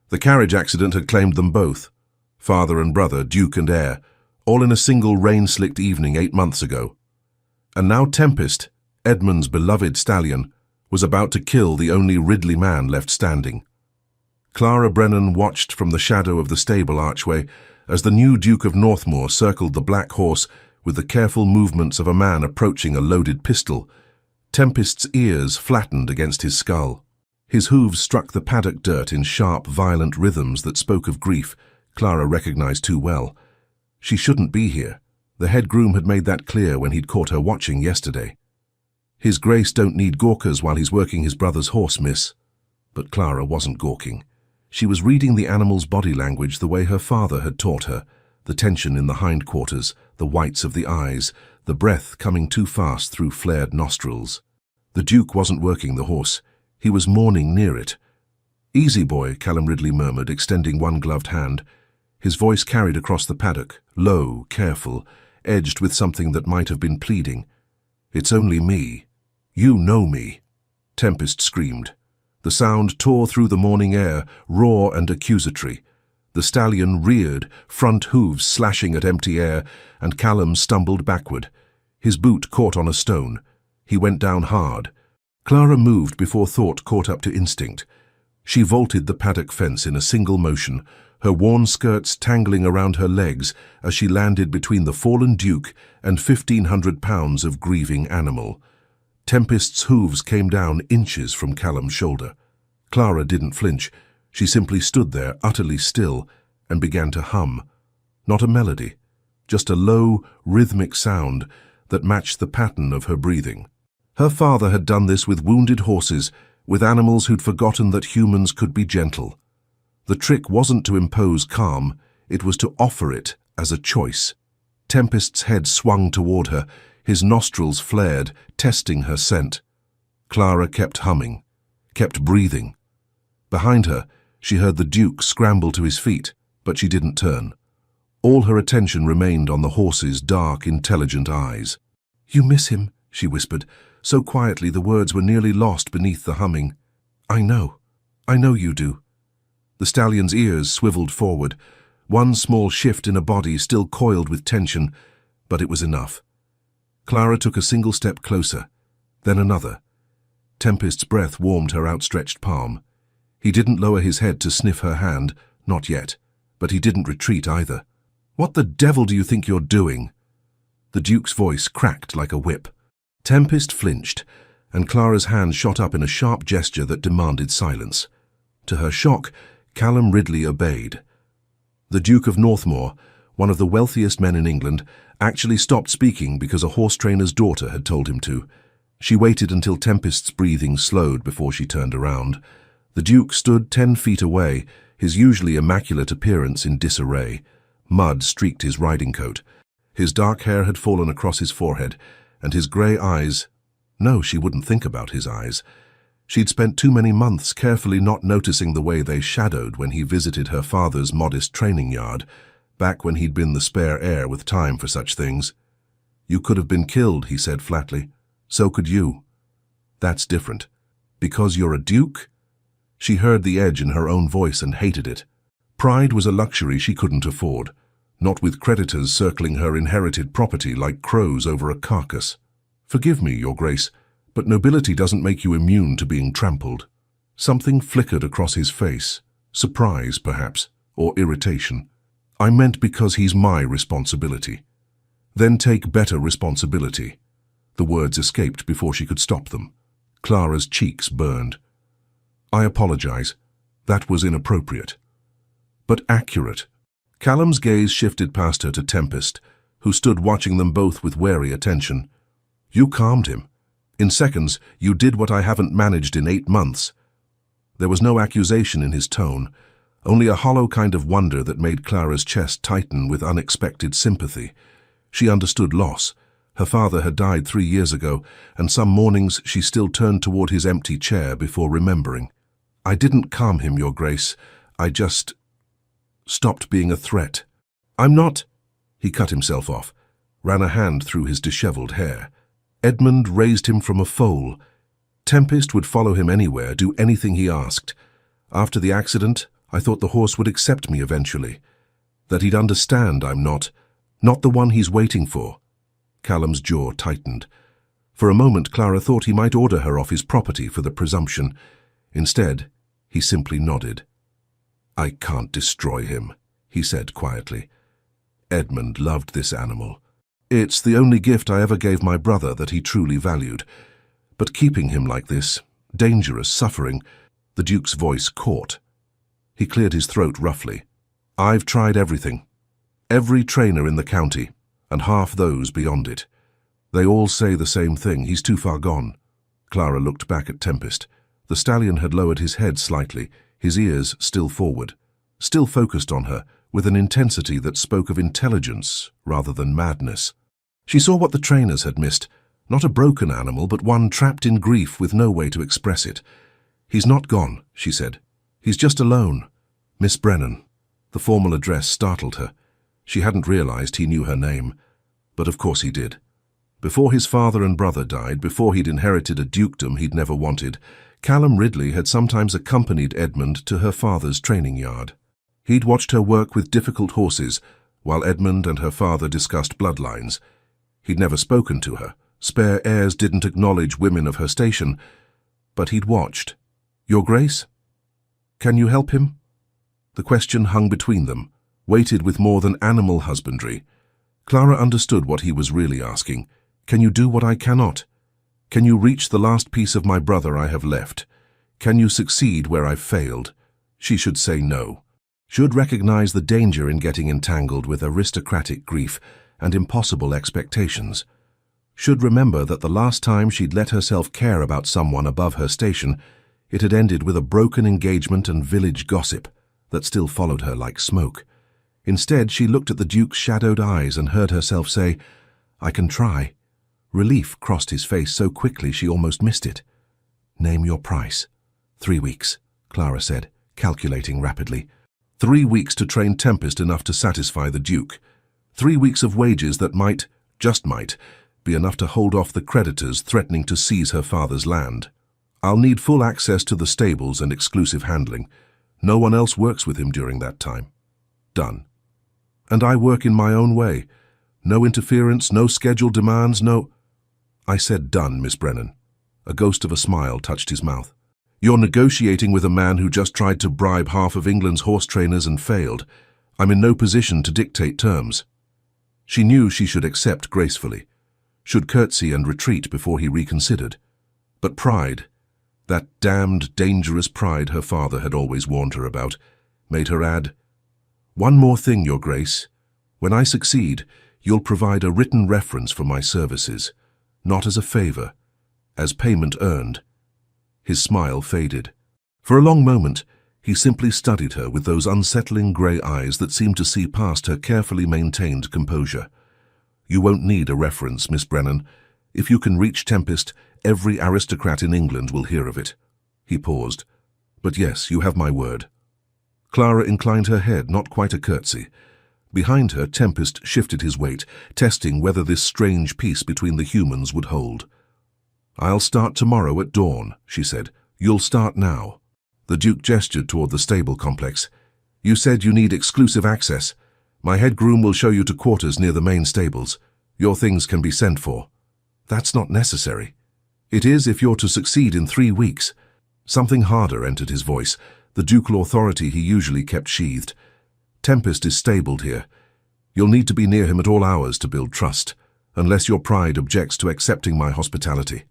The carriage accident had claimed them both, father and brother, duke and heir, all in a single rain-slicked evening 8 months ago. And now Tempest, Edmund's beloved stallion, was about to kill the only Ridley man left standing. Clara Brennan watched from the shadow of the stable archway as the new Duke of Northmoor circled the black horse with the careful movements of a man approaching a loaded pistol. Tempest's ears flattened against his skull. His hooves struck the paddock dirt in sharp, violent rhythms that spoke of grief Clara recognized too well. She shouldn't be here. The head groom had made that clear when he'd caught her watching yesterday. His Grace don't need gawkers while he's working his brother's horse, miss. But Clara wasn't gawking. She was reading the animal's body language the way her father had taught her, the tension in the hindquarters, the whites of the eyes, the breath coming too fast through flared nostrils. The Duke wasn't working the horse. He was mourning near it. "Easy, boy," Callum Ridley murmured, extending one gloved hand. His voice carried across the paddock, low, careful, edged with something that might have been pleading. "It's only me. You know me." Tempest screamed. The sound tore through the morning air, raw and accusatory. The stallion reared, front hooves slashing at empty air, and Callum stumbled backward. His boot caught on a stone. He went down hard. Clara moved before thought caught up to instinct. She vaulted the paddock fence in a single motion, her worn skirts tangling around her legs as she landed between the fallen Duke and 1,500 pounds of grieving animal. Tempest's hooves came down inches from Callum's shoulder. Clara didn't flinch. She simply stood there, utterly still, and began to hum. Not a melody, just a low, rhythmic sound that matched the pattern of her breathing. Her father had done this with wounded horses, with animals who'd forgotten that humans could be gentle. The trick wasn't to impose calm, it was to offer it as a choice. Tempest's head swung toward her, his nostrils flared, testing her scent. Clara kept humming, kept breathing. Behind her, she heard the Duke scramble to his feet, but she didn't turn. All her attention remained on the horse's dark, intelligent eyes. "You miss him," she whispered, so quietly the words were nearly lost beneath the humming. I know you do." The stallion's ears swiveled forward, one small shift in a body still coiled with tension, but it was enough. Clara took a single step closer, then another. Tempest's breath warmed her outstretched palm. He didn't lower his head to sniff her hand, not yet, but he didn't retreat either. "What the devil do you think you're doing?" The Duke's voice cracked like a whip. Tempest flinched, and Clara's hand shot up in a sharp gesture that demanded silence. To her shock, Callum Ridley obeyed. The Duke of Northmoor, one of the wealthiest men in England, actually stopped speaking because a horse trainer's daughter had told him to. She waited until Tempest's breathing slowed before she turned around. The Duke stood 10 feet away, his usually immaculate appearance in disarray. Mud streaked his riding coat. His dark hair had fallen across his forehead, and his grey eyes— no, she wouldn't think about his eyes. She'd spent too many months carefully not noticing the way they shadowed when he visited her father's modest training yard, back when he'd been the spare heir with time for such things. "You could have been killed," he said flatly. "So could you. That's different. Because you're a duke?" She heard the edge in her own voice and hated it. Pride was a luxury she couldn't afford, not with creditors circling her inherited property like crows over a carcass. "Forgive me, Your Grace, but nobility doesn't make you immune to being trampled." Something flickered across his face, surprise, perhaps, or irritation. "I meant because he's my responsibility." "Then take better responsibility." The words escaped before she could stop them. Clara's cheeks burned. "I apologize. That was inappropriate." "But accurate." Callum's gaze shifted past her to Tempest, who stood watching them both with wary attention. "You calmed him. In seconds, you did what I haven't managed in 8 months. There was no accusation in his tone, only a hollow kind of wonder that made Clara's chest tighten with unexpected sympathy. She understood loss. Her father had died 3 years ago, and some mornings she still turned toward his empty chair before remembering. "I didn't calm him, Your Grace. I just stopped being a threat." "I'm not—" He cut himself off, ran a hand through his disheveled hair. Edmund raised him from a foal. Tempest would follow him anywhere, do anything he asked. After the accident, I thought the horse would accept me eventually. That he'd understand I'm not the one he's waiting for." Callum's jaw tightened. For a moment, Clara thought he might order her off his property for the presumption. Instead, he simply nodded. "I can't destroy him," he said quietly. "Edmund loved this animal. It's the only gift I ever gave my brother that he truly valued. But keeping him like this, dangerous, suffering," the Duke's voice caught. He cleared his throat roughly. "I've tried everything. Every trainer in the county, and half those beyond it. They all say the same thing: he's too far gone." Clara looked back at Tempest. The stallion had lowered his head slightly, his ears still forward, still focused on her, with an intensity that spoke of intelligence rather than madness. She saw what the trainers had missed, not a broken animal, but one trapped in grief with no way to express it. "He's not gone," she said. "He's just alone. Miss Brennan." The formal address startled her. She hadn't realized he knew her name, but of course he did. Before his father and brother died, before he'd inherited a dukedom he'd never wanted, Callum Ridley had sometimes accompanied Edmund to her father's training yard. He'd watched her work with difficult horses, while Edmund and her father discussed bloodlines. He'd never spoken to her. Spare heirs didn't acknowledge women of her station, but he'd watched. "Your Grace? Can you help him?" The question hung between them, weighted with more than animal husbandry. Clara understood what he was really asking. "Can you do what I cannot? Can you reach the last piece of my brother I have left? Can you succeed where I've failed?" She should say no. Should recognize the danger in getting entangled with aristocratic grief and impossible expectations. Should remember that the last time she'd let herself care about someone above her station, it had ended with a broken engagement and village gossip that still followed her like smoke. Instead, she looked at the Duke's shadowed eyes and heard herself say, "I can try." Relief crossed his face so quickly she almost missed it. "Name your price." 3 weeks, Clara said, calculating rapidly. 3 weeks to train Tempest enough to satisfy the Duke. 3 weeks of wages that might, just might, be enough to hold off the creditors threatening to seize her father's land. "I'll need full access to the stables and exclusive handling. No one else works with him during that time." "Done." "And I work in my own way. No interference, no schedule demands, no—" "I said done, Miss Brennan." A ghost of a smile touched his mouth. "You're negotiating with a man who just tried to bribe half of England's horse trainers and failed. I'm in no position to dictate terms." She knew she should accept gracefully, should curtsy and retreat before he reconsidered. But pride, that damned, dangerous pride her father had always warned her about, made her add, "One more thing, Your Grace. When I succeed, you'll provide a written reference for my services, not as a favor, as payment earned." His smile faded. For a long moment, he simply studied her with those unsettling grey eyes that seemed to see past her carefully maintained composure. "You won't need a reference, Miss Brennan. If you can reach Tempest, every aristocrat in England will hear of it." He paused. "But yes, you have my word." Clara inclined her head, not quite a curtsy. Behind her, Tempest shifted his weight, testing whether this strange peace between the humans would hold. "I'll start tomorrow at dawn," she said. "You'll start now." The Duke gestured toward the stable complex. "You said you need exclusive access. My head groom will show you to quarters near the main stables. Your things can be sent for." "That's not necessary." "It is if you're to succeed in 3 weeks." Something harder entered his voice, the ducal authority he usually kept sheathed. "Tempest is stabled here. You'll need to be near him at all hours to build trust, unless your pride objects to accepting my hospitality."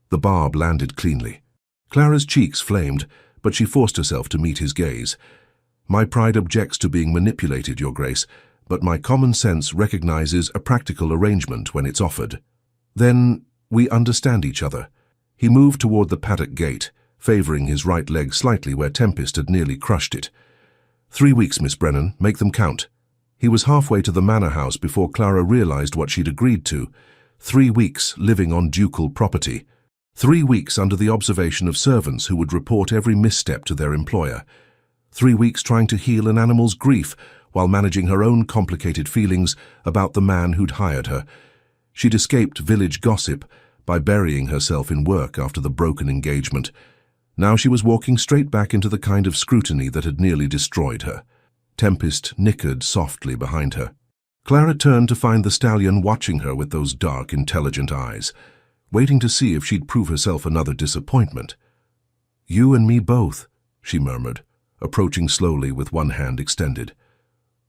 The barb landed cleanly. Clara's cheeks flamed, but she forced herself to meet his gaze. "My pride objects to being manipulated, Your Grace, but my common sense recognizes a practical arrangement when it's offered." "Then we understand each other." He moved toward the paddock gate, favoring his right leg slightly where Tempest had nearly crushed it. 3 weeks, Miss Brennan. Make them count." He was halfway to the manor house before Clara realized what she'd agreed to. 3 weeks living on ducal property. 3 weeks under the observation of servants who would report every misstep to their employer. 3 weeks trying to heal an animal's grief while managing her own complicated feelings about the man who'd hired her. She'd escaped village gossip by burying herself in work after the broken engagement. Now she was walking straight back into the kind of scrutiny that had nearly destroyed her. Tempest nickered softly behind her. Clara turned to find the stallion watching her with those dark, intelligent eyes, waiting to see if she'd prove herself another disappointment. "You and me both," she murmured, approaching slowly with one hand extended.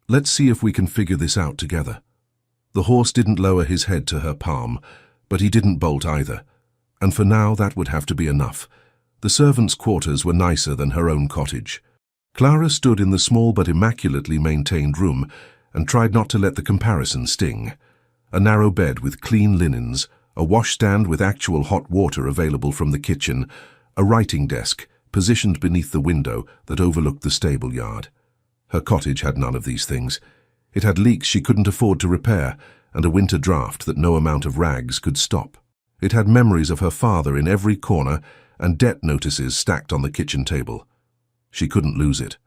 "Let's see if we can figure this out together." The horse didn't lower his head to her palm, but he didn't bolt either, and for now that would have to be enough. The servants' quarters were nicer than her own cottage. Clara stood in the small but immaculately maintained room and tried not to let the comparison sting. A narrow bed with clean linens, a washstand with actual hot water available from the kitchen, a writing desk positioned beneath the window that overlooked the stable yard. Her cottage had none of these things. It had leaks she couldn't afford to repair and a winter draft that no amount of rags could stop. It had memories of her father in every corner and debt notices stacked on the kitchen table. She couldn't lose it.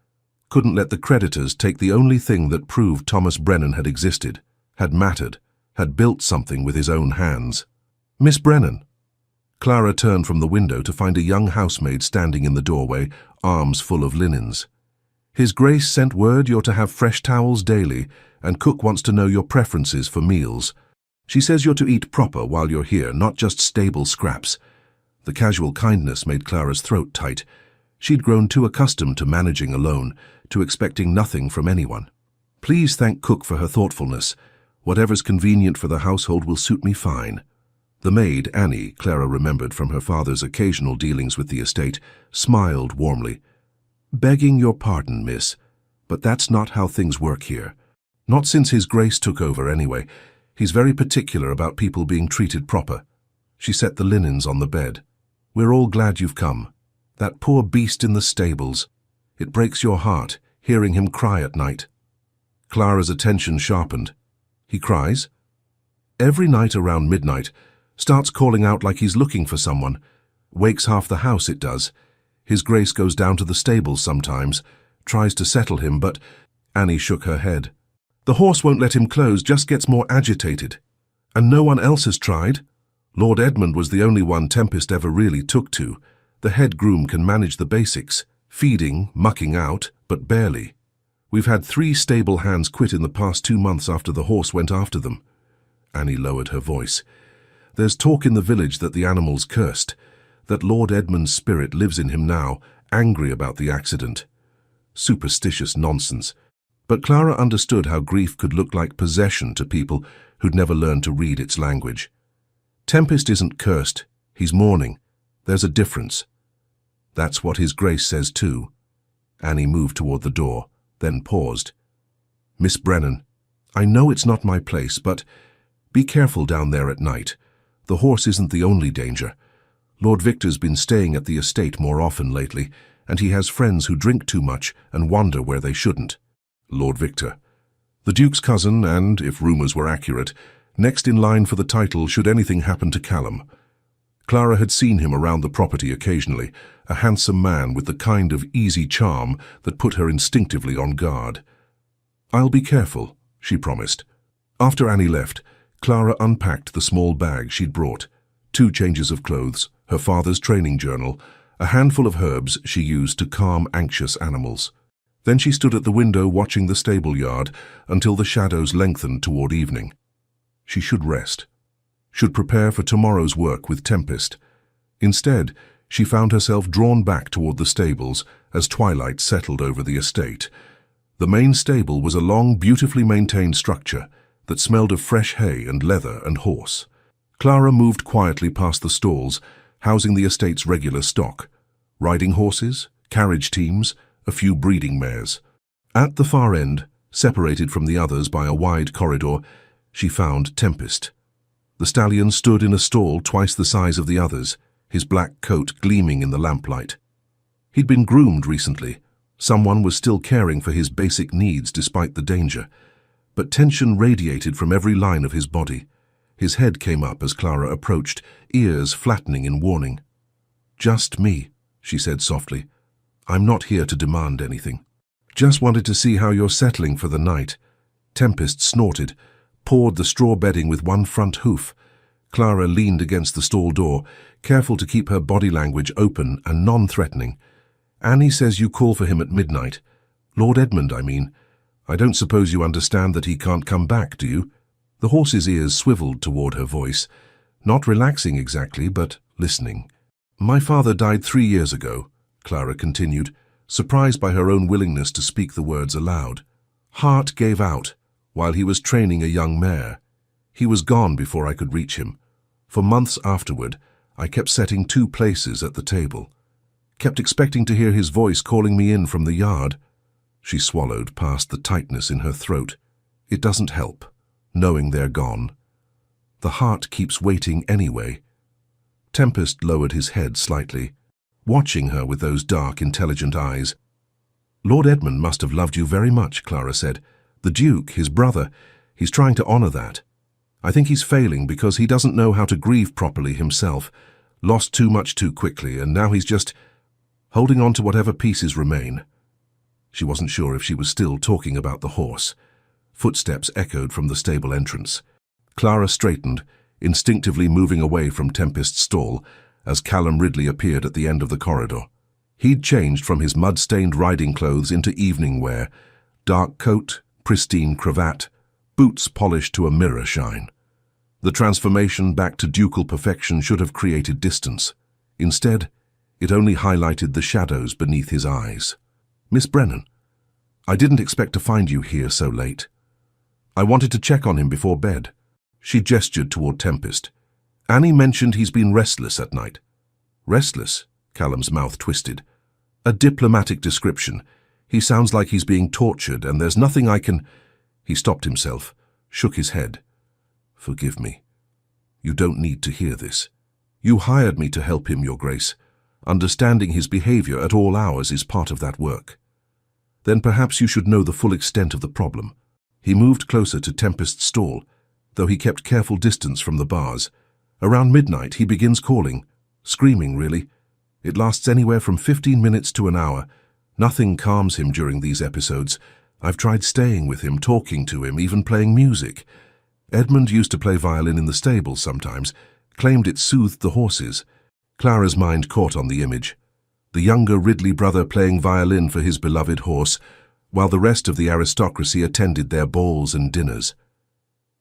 Couldn't let the creditors take the only thing that proved Thomas Brennan had existed, had mattered, had built something with his own hands. "Miss Brennan." Clara turned from the window to find a young housemaid standing in the doorway, arms full of linens. "His Grace sent word you're to have fresh towels daily, and Cook wants to know your preferences for meals. She says you're to eat proper while you're here, not just stable scraps." The casual kindness made Clara's throat tight. She'd grown too accustomed to managing alone, to expecting nothing from anyone. "Please thank Cook for her thoughtfulness. Whatever's convenient for the household will suit me fine." The maid, Annie, Clara remembered from her father's occasional dealings with the estate, smiled warmly. "Begging your pardon, miss, but that's not how things work here. Not since His Grace took over, anyway. He's very particular about people being treated proper." She set the linens on the bed. "We're all glad you've come. That poor beast in the stables. It breaks your heart, hearing him cry at night." Clara's attention sharpened. "He cries?" "Every night around midnight. Starts calling out like he's looking for someone. Wakes half the house, it does. His Grace goes down to the stables sometimes, tries to settle him, but—" Annie shook her head. "The horse won't let him close, just gets more agitated. And no one else has tried. Lord Edmund was the only one Tempest ever really took to. The head groom can manage the basics, feeding, mucking out, but barely. We've had 3 stable hands quit in the past 2 months after the horse went after them." Annie lowered her voice. "There's talk in the village that the animal's cursed, that Lord Edmund's spirit lives in him now, angry about the accident. Superstitious nonsense. But Clara understood how grief could look like possession to people who'd never learned to read its language. Tempest isn't cursed, he's mourning. There's a difference. That's what His Grace says too." Annie moved toward the door, then paused. "Miss Brennan, I know it's not my place, but be careful down there at night. The horse isn't the only danger. Lord Victor's been staying at the estate more often lately, and he has friends who drink too much and wander where they shouldn't." Lord Victor. The Duke's cousin and, if rumours were accurate, next in line for the title should anything happen to Callum. Clara had seen him around the property occasionally, a handsome man with the kind of easy charm that put her instinctively on guard. "I'll be careful," she promised. After Annie left, Clara unpacked the small bag she'd brought, 2 changes of clothes, her father's training journal, a handful of herbs she used to calm anxious animals. Then she stood at the window watching the stable yard until the shadows lengthened toward evening. She should rest. Should prepare for tomorrow's work with Tempest. Instead, she found herself drawn back toward the stables as twilight settled over the estate. The main stable was a long, beautifully maintained structure that smelled of fresh hay and leather and horse. Clara moved quietly past the stalls, housing the estate's regular stock: riding horses, carriage teams, a few breeding mares. At the far end, separated from the others by a wide corridor, she found Tempest. The stallion stood in a stall twice the size of the others, his black coat gleaming in the lamplight. He'd been groomed recently. Someone was still caring for his basic needs despite the danger. But tension radiated from every line of his body. His head came up as Clara approached, ears flattening in warning. "Just me," she said softly. "I'm not here to demand anything. Just wanted to see how you're settling for the night." Tempest snorted, pawed the straw bedding with one front hoof. Clara leaned against the stall door, careful to keep her body language open and non-threatening. "Annie says you call for him at midnight. Lord Edmund, I mean. I don't suppose you understand that he can't come back, do you?" The horse's ears swiveled toward her voice, not relaxing exactly, but listening. "My father died 3 years ago," Clara continued, surprised by her own willingness to speak the words aloud. "Heart gave out while he was training a young mare. He was gone before I could reach him. For months afterward, I kept setting 2 places at the table. Kept expecting to hear his voice calling me in from the yard." She swallowed past the tightness in her throat. "It doesn't help, knowing they're gone. The heart keeps waiting anyway." Tempest lowered his head slightly, watching her with those dark, intelligent eyes. "Lord Edmund must have loved you very much," Clara said. "The Duke, his brother, he's trying to honor that. I think he's failing because he doesn't know how to grieve properly himself, lost too much too quickly, and now he's just holding on to whatever pieces remain." She wasn't sure if she was still talking about the horse. Footsteps echoed from the stable entrance. Clara straightened, instinctively moving away from Tempest's stall as Callum Ridley appeared at the end of the corridor. He'd changed from his mud-stained riding clothes into evening wear, dark coat, pristine cravat, boots polished to a mirror shine. The transformation back to ducal perfection should have created distance. Instead, it only highlighted the shadows beneath his eyes. "Miss Brennan, I didn't expect to find you here so late. I wanted to check on him before bed." She gestured toward Tempest. "Annie mentioned he's been restless at night." "Restless?" Callum's mouth twisted. "A diplomatic description. He sounds like he's being tortured, and there's nothing I can—" He stopped himself, shook his head. "Forgive me. You don't need to hear this. You hired me to help him, Your Grace. Understanding his behavior at all hours is part of that work. Then perhaps you should know the full extent of the problem." He moved closer to Tempest's stall, though he kept careful distance from the bars. "Around midnight he begins calling, screaming really. It lasts anywhere from 15 minutes to an hour. Nothing calms him during these episodes. I've tried staying with him, talking to him, even playing music. Edmund used to play violin in the stables sometimes, claimed it soothed the horses." Clara's mind caught on the image. The younger Ridley brother playing violin for his beloved horse, while the rest of the aristocracy attended their balls and dinners.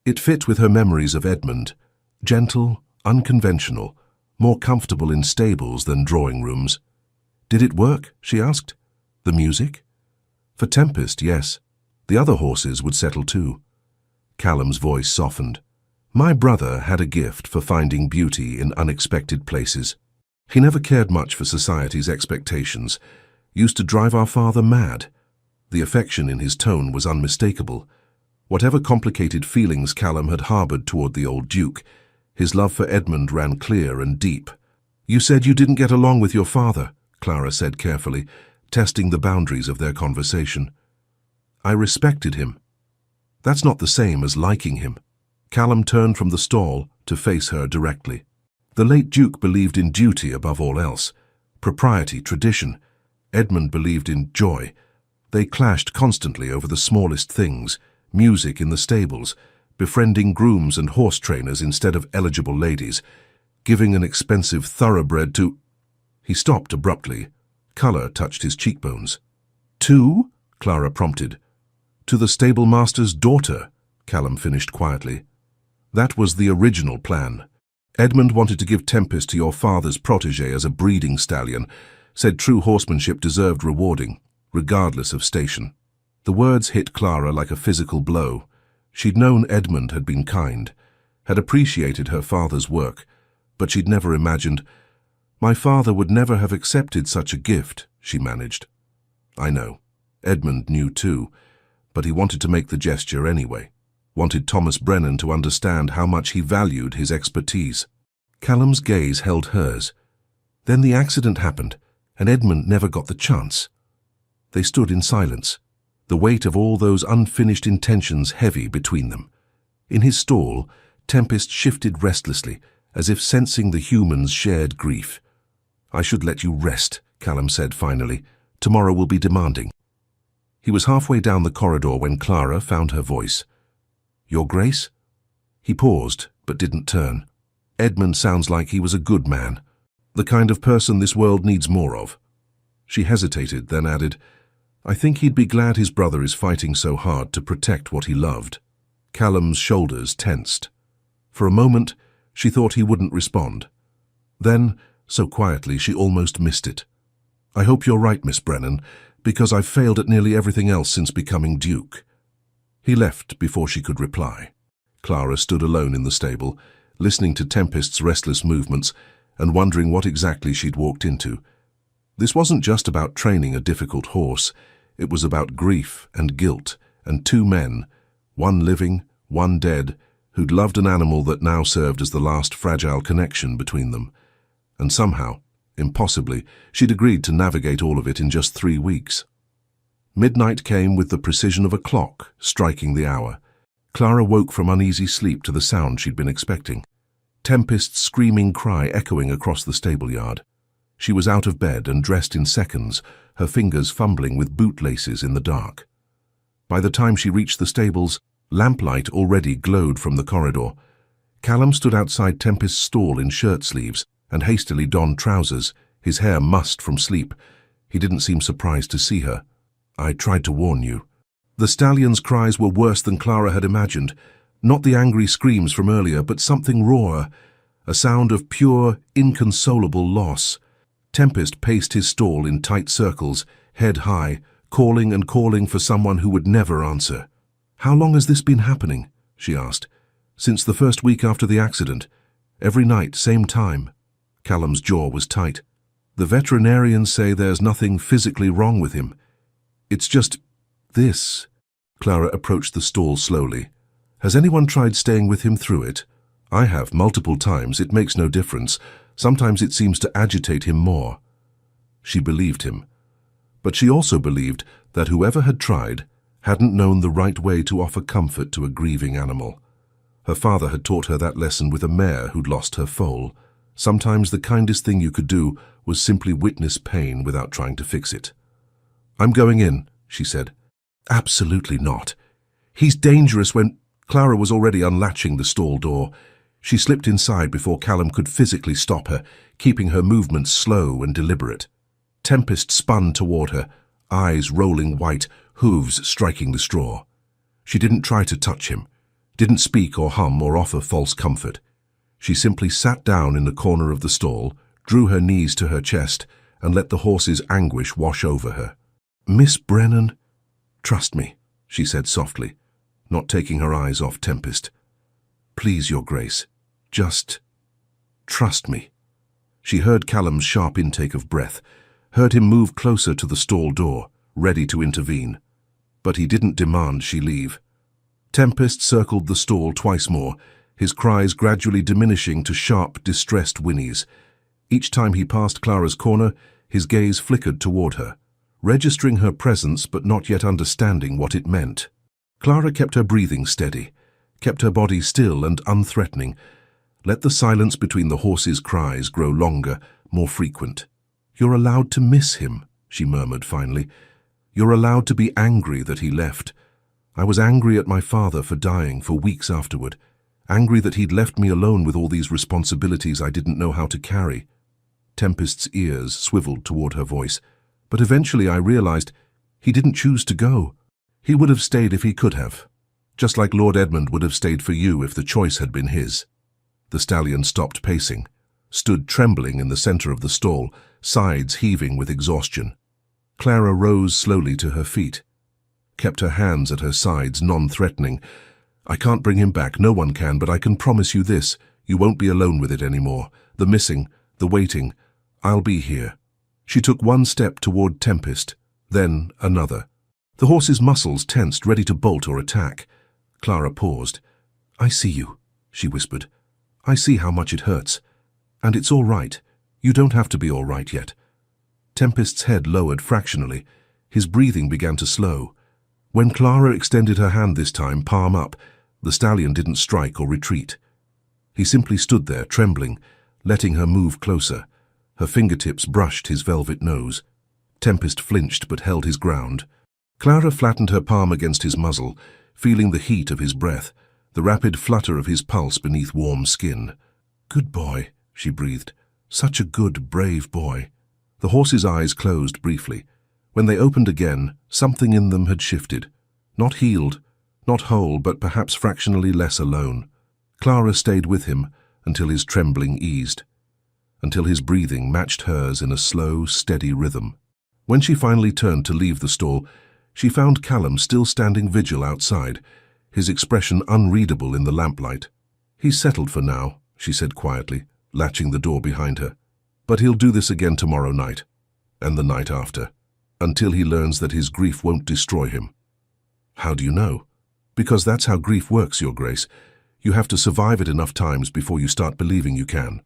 It fit with her memories of Edmund, gentle, unconventional, more comfortable in stables than drawing rooms. "Did it work?" she asked. "The music?" "For Tempest, yes. The other horses would settle too." Callum's voice softened. "My brother had a gift for finding beauty in unexpected places. He never cared much for society's expectations, used to drive our father mad." The affection in his tone was unmistakable. Whatever complicated feelings Callum had harbored toward the old Duke, his love for Edmund ran clear and deep. "You said you didn't get along with your father," Clara said carefully, testing the boundaries of their conversation. "I respected him." "That's not the same as liking him." Callum turned from the stall to face her directly. The late Duke believed in duty above all else, propriety, tradition. Edmund believed in joy. They clashed constantly over the smallest things, music in the stables, befriending grooms and horse trainers instead of eligible ladies, giving an expensive thoroughbred to— He stopped abruptly. Colour touched his cheekbones. "To?" Clara prompted. "To the stable master's daughter," Callum finished quietly. "That was the original plan. Edmund wanted to give Tempest to your father's protégé as a breeding stallion, said true horsemanship deserved rewarding, regardless of station." The words hit Clara like a physical blow. She'd known Edmund had been kind, had appreciated her father's work, but she'd never imagined— "My father would never have accepted such a gift," she managed. "I know. Edmund knew too, but he wanted to make the gesture anyway. Wanted Thomas Brennan to understand how much he valued his expertise." Callum's gaze held hers. "Then the accident happened, and Edmund never got the chance." They stood in silence, the weight of all those unfinished intentions heavy between them. In his stall, Tempest shifted restlessly, as if sensing the humans' shared grief. "I should let you rest," Callum said finally. "Tomorrow will be demanding." He was halfway down the corridor when Clara found her voice. "Your Grace?" He paused, but didn't turn. Edmund sounds like he was a good man, the kind of person this world needs more of. She hesitated, then added, I think he'd be glad his brother is fighting so hard to protect what he loved. Callum's shoulders tensed. For a moment, she thought he wouldn't respond. Then, so quietly, she almost missed it. I hope you're right, Miss Brennan, because I've failed at nearly everything else since becoming Duke. He left before she could reply. Clara stood alone in the stable, listening to Tempest's restless movements and wondering what exactly she'd walked into. This wasn't just about training a difficult horse. It was about grief and guilt and two men, one living, one dead, who'd loved an animal that now served as the last fragile connection between them. And somehow, impossibly, she'd agreed to navigate all of it in just 3 weeks. Midnight came with the precision of a clock striking the hour. Clara woke from uneasy sleep to the sound she'd been expecting. Tempest's screaming cry echoing across the stable yard. She was out of bed and dressed in seconds, her fingers fumbling with bootlaces in the dark. By the time she reached the stables, lamplight already glowed from the corridor. Callum stood outside Tempest's stall in shirt sleeves and hastily donned trousers, his hair mussed from sleep. He didn't seem surprised to see her. I tried to warn you. The stallion's cries were worse than Clara had imagined. Not the angry screams from earlier, but something rawer, a sound of pure, inconsolable loss. Tempest paced his stall in tight circles, head high, calling and calling for someone who would never answer. How long has this been happening? She asked. Since the first week after the accident. Every night, same time. Callum's jaw was tight. The veterinarians say there's nothing physically wrong with him. It's just this. Clara approached the stall slowly. Has anyone tried staying with him through it? I have, multiple times. It makes no difference. Sometimes it seems to agitate him more. She believed him. But she also believed that whoever had tried hadn't known the right way to offer comfort to a grieving animal. Her father had taught her that lesson with a mare who'd lost her foal. Sometimes the kindest thing you could do was simply witness pain without trying to fix it. I'm going in, she said. Absolutely not. He's dangerous when... Clara was already unlatching the stall door. She slipped inside before Callum could physically stop her, keeping her movements slow and deliberate. Tempest spun toward her, eyes rolling white, hooves striking the straw. She didn't try to touch him, didn't speak or hum or offer false comfort. She simply sat down in the corner of the stall, drew her knees to her chest, and let the horse's anguish wash over her. Miss Brennan, trust me, she said softly, not taking her eyes off Tempest. Please, Your Grace, just trust me. She heard Callum's sharp intake of breath, heard him move closer to the stall door, ready to intervene. But he didn't demand she leave. Tempest circled the stall twice more, his cries gradually diminishing to sharp, distressed whinnies. Each time he passed Clara's corner, his gaze flickered toward her, registering her presence but not yet understanding what it meant. Clara kept her breathing steady, kept her body still and unthreatening, let the silence between the horse's cries grow longer, more frequent. You're allowed to miss him, she murmured finally. You're allowed to be angry that he left. I was angry at my father for dying for weeks afterward, angry that he'd left me alone with all these responsibilities I didn't know how to carry. Tempest's ears swiveled toward her voice, but eventually I realized he didn't choose to go. He would have stayed if he could have, just like Lord Edmund would have stayed for you if the choice had been his. The stallion stopped pacing, stood trembling in the center of the stall, sides heaving with exhaustion. Clara rose slowly to her feet, kept her hands at her sides, non-threatening. I can't bring him back, no one can, but I can promise you this, you won't be alone with it anymore. The missing, the waiting, I'll be here. She took one step toward Tempest, then another. The horse's muscles tensed, ready to bolt or attack. Clara paused. I see you, she whispered. I see how much it hurts. And it's all right. You don't have to be all right yet. Tempest's head lowered fractionally. His breathing began to slow. When Clara extended her hand this time, palm up, the stallion didn't strike or retreat. He simply stood there, trembling, letting her move closer. Her fingertips brushed his velvet nose. Tempest flinched but held his ground. Clara flattened her palm against his muzzle, feeling the heat of his breath, the rapid flutter of his pulse beneath warm skin. Good boy, she breathed. Such a good, brave boy. The horse's eyes closed briefly. When they opened again, something in them had shifted. Not healed, not whole, but perhaps fractionally less alone. Clara stayed with him until his trembling eased, until his breathing matched hers in a slow, steady rhythm. When she finally turned to leave the stall, she found Callum still standing vigil outside, his expression unreadable in the lamplight. He's settled for now, she said quietly, latching the door behind her. But he'll do this again tomorrow night, and the night after, until he learns that his grief won't destroy him. How do you know? Because that's how grief works, Your Grace. You have to survive it enough times before you start believing you can.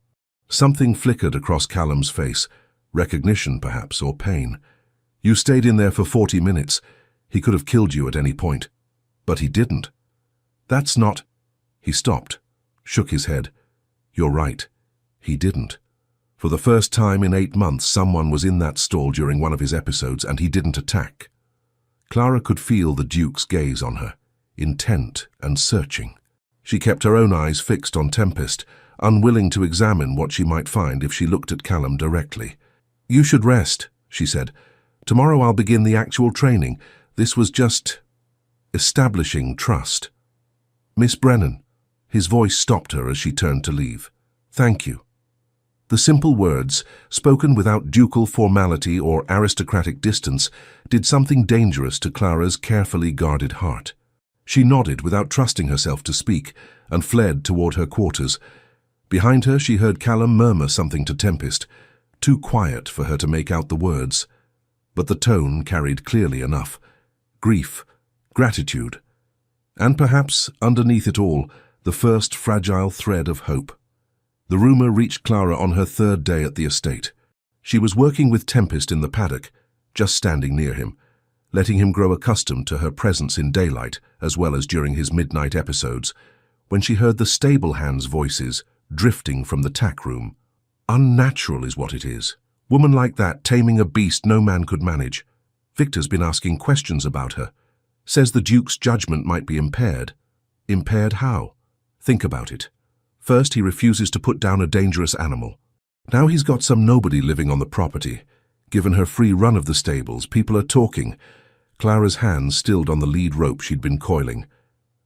Something flickered across Callum's face, recognition perhaps, or pain. You stayed in there for 40 minutes. He could have killed you at any point. But he didn't. That's not... He stopped, shook his head. You're right. He didn't. For the first time in 8 months, someone was in that stall during one of his episodes, and he didn't attack. Clara could feel the Duke's gaze on her, intent and searching. She kept her own eyes fixed on Tempest, unwilling to examine what she might find if she looked at Callum directly. You should rest, she said. Tomorrow I'll begin the actual training. This was just establishing trust. Miss Brennan. His voice stopped her as she turned to leave. Thank you. The simple words, spoken without ducal formality or aristocratic distance, did something dangerous to Clara's carefully guarded heart. She nodded without trusting herself to speak, and fled toward her quarters. Behind her she heard Callum murmur something to Tempest, too quiet for her to make out the words. But the tone carried clearly enough. Grief, gratitude, and perhaps, underneath it all, the first fragile thread of hope. The rumor reached Clara on her 3rd day at the estate. She was working with Tempest in the paddock, just standing near him, letting him grow accustomed to her presence in daylight as well as during his midnight episodes, when she heard the stable hands' voices drifting from the tack room. Unnatural is what it is. Woman like that taming a beast no man could manage. Victor's been asking questions about her. Says the Duke's judgment might be impaired. Impaired how? Think about it. First, he refuses to put down a dangerous animal. Now he's got some nobody living on the property. Given her free run of the stables, people are talking. Clara's hands stilled on the lead rope she'd been coiling.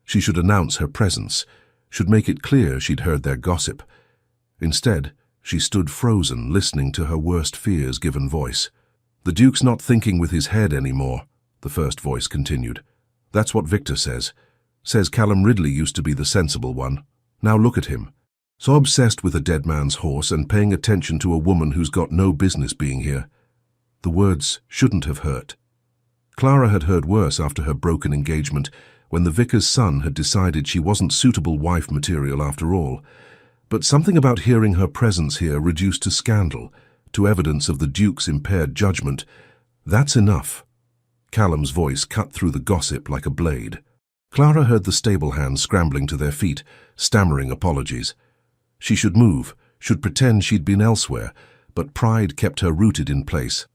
She should announce her presence, should make it clear she'd heard their gossip. Instead, she stood frozen, listening to her worst fears given voice. The Duke's not thinking with his head anymore, the first voice continued. That's what Victor says. Says Callum Ridley used to be the sensible one. Now look at him. So obsessed with a dead man's horse and paying attention to a woman who's got no business being here. The words shouldn't have hurt. Clara had heard worse after her broken engagement, when the vicar's son had decided she wasn't suitable wife material after all. But something about hearing her presence here reduced to scandal, to evidence of the Duke's impaired judgment. That's enough. Callum's voice cut through the gossip like a blade. Clara heard the stable hands scrambling to their feet, stammering apologies. She should move, should pretend she'd been elsewhere, but pride kept her rooted in place.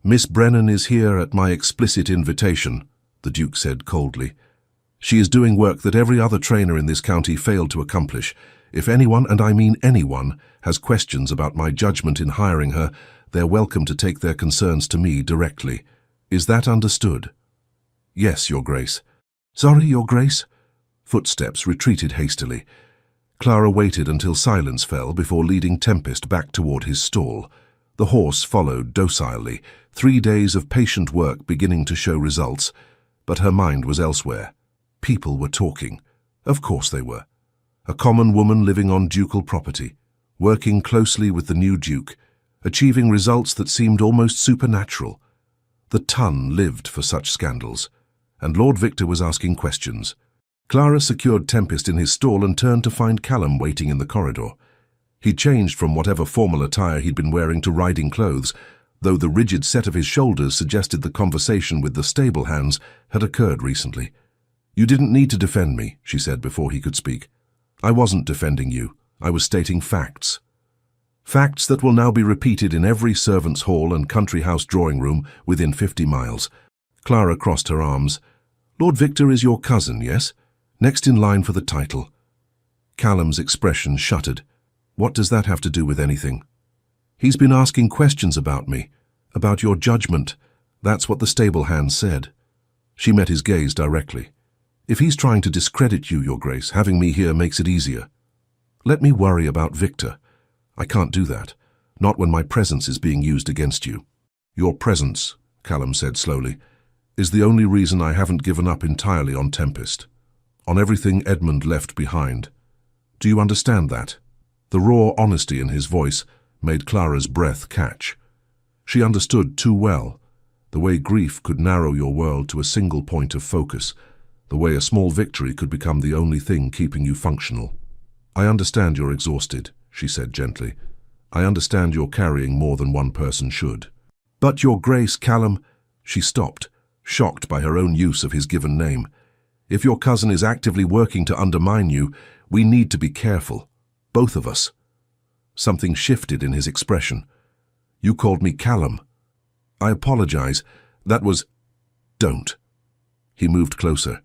Miss Brennan is here at my explicit invitation, the Duke said coldly. She is doing work that every other trainer in this county failed to accomplish. If anyone, and I mean anyone, has questions about my judgment in hiring her, they're welcome to take their concerns to me directly. Is that understood? Yes, Your Grace. Sorry, Your Grace? Footsteps retreated hastily. Clara waited until silence fell before leading Tempest back toward his stall. The horse followed docilely, 3 days of patient work beginning to show results, but her mind was elsewhere. People were talking. Of course they were. A common woman living on ducal property, working closely with the new Duke, achieving results that seemed almost supernatural. The ton lived for such scandals, and Lord Victor was asking questions. Clara secured Tempest in his stall and turned to find Callum waiting in the corridor. He'd changed from whatever formal attire he'd been wearing to riding clothes, though the rigid set of his shoulders suggested the conversation with the stable hands had occurred recently. You didn't need to defend me, she said before he could speak. I wasn't defending you. I was stating facts. Facts that will now be repeated in every servants' hall and country house drawing room within 50 miles. Clara crossed her arms. Lord Victor is your cousin, yes? Next in line for the title. Callum's expression shuttered. What does that have to do with anything? He's been asking questions about me, about your judgment. That's what the stable hand said. She met his gaze directly. If he's trying to discredit you, Your Grace, having me here makes it easier. Let me worry about Victor. I can't do that. Not when my presence is being used against you. Your presence, Callum said slowly, is the only reason I haven't given up entirely on Tempest. On everything Edmund left behind. Do you understand that? The raw honesty in his voice made Clara's breath catch. She understood too well the way grief could narrow your world to a single point of focus, the way a small victory could become the only thing keeping you functional. I understand you're exhausted, she said gently. I understand you're carrying more than one person should. But Your Grace, Callum, she stopped, shocked by her own use of his given name. If your cousin is actively working to undermine you, we need to be careful. Both of us. Something shifted in his expression. You called me Callum. I apologize. That was... Don't. He moved closer,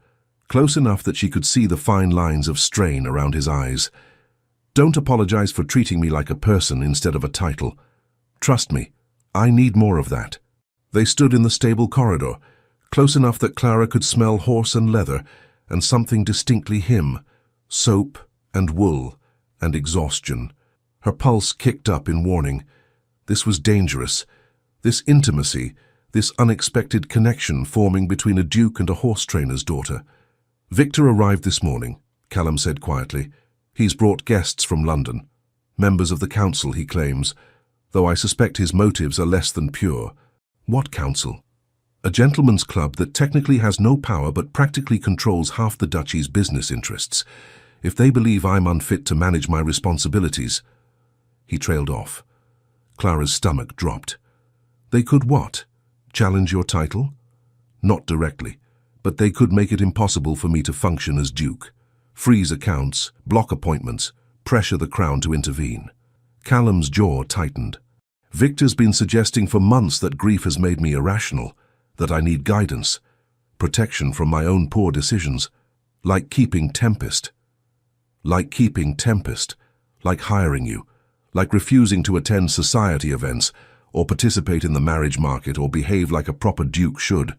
close enough that she could see the fine lines of strain around his eyes. Don't apologize for treating me like a person instead of a title. Trust me, I need more of that. They stood in the stable corridor, close enough that Clara could smell horse and leather and something distinctly him, soap and wool and exhaustion. Her pulse kicked up in warning. This was dangerous. This intimacy, this unexpected connection forming between a duke and a horse trainer's daughter. Victor arrived this morning, Callum said quietly. He's brought guests from London. Members of the council, he claims, though I suspect his motives are less than pure. What council? A gentleman's club that technically has no power but practically controls half the duchy's business interests. If they believe I'm unfit to manage my responsibilities... He trailed off. Clara's stomach dropped. They could what? Challenge your title? Not directly, but they could make it impossible for me to function as duke. Freeze accounts, block appointments, pressure the crown to intervene. Callum's jaw tightened. Victor's been suggesting for months that grief has made me irrational, that I need guidance, protection from my own poor decisions, like keeping Tempest. Like keeping Tempest, like hiring you, like refusing to attend society events, or participate in the marriage market, or behave like a proper duke should.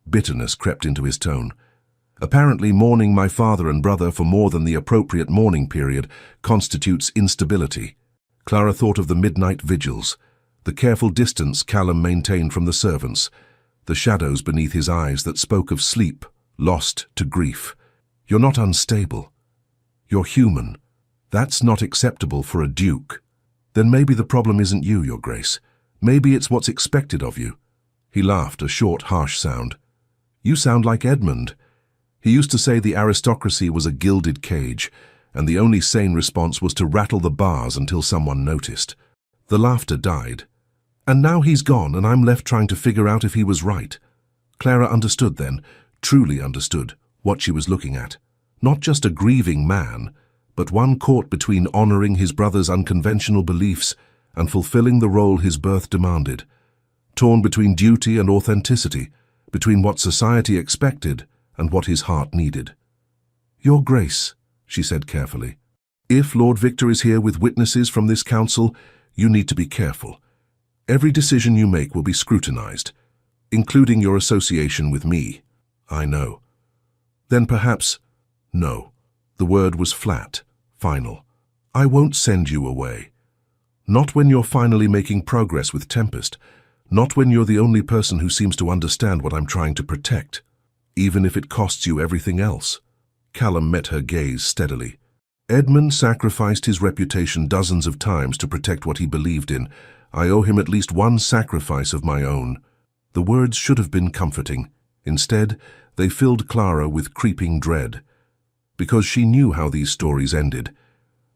Bitterness crept into his tone. Apparently mourning my father and brother for more than the appropriate mourning period constitutes instability. Clara thought of the midnight vigils, the careful distance Callum maintained from the servants, the shadows beneath his eyes that spoke of sleep, lost to grief. You're not unstable. You're human. That's not acceptable for a duke. Then maybe the problem isn't you, Your Grace. Maybe it's what's expected of you. He laughed, a short, harsh sound. You sound like Edmund. He used to say the aristocracy was a gilded cage, and the only sane response was to rattle the bars until someone noticed. The laughter died. And now he's gone, and I'm left trying to figure out if he was right. Clara understood then, truly understood, what she was looking at. Not just a grieving man, but one caught between honoring his brother's unconventional beliefs and fulfilling the role his birth demanded. Torn between duty and authenticity, between what society expected and what his heart needed. Your Grace, she said carefully, if Lord Victor is here with witnesses from this council, you need to be careful. Every decision you make will be scrutinized, including your association with me. I know. Then perhaps, no. The word was flat, final. I won't send you away. Not when you're finally making progress with Tempest. Not when you're the only person who seems to understand what I'm trying to protect, even if it costs you everything else. Callum met her gaze steadily. Edmund sacrificed his reputation dozens of times to protect what he believed in. I owe him at least one sacrifice of my own. The words should have been comforting. Instead, they filled Clara with creeping dread. Because she knew how these stories ended.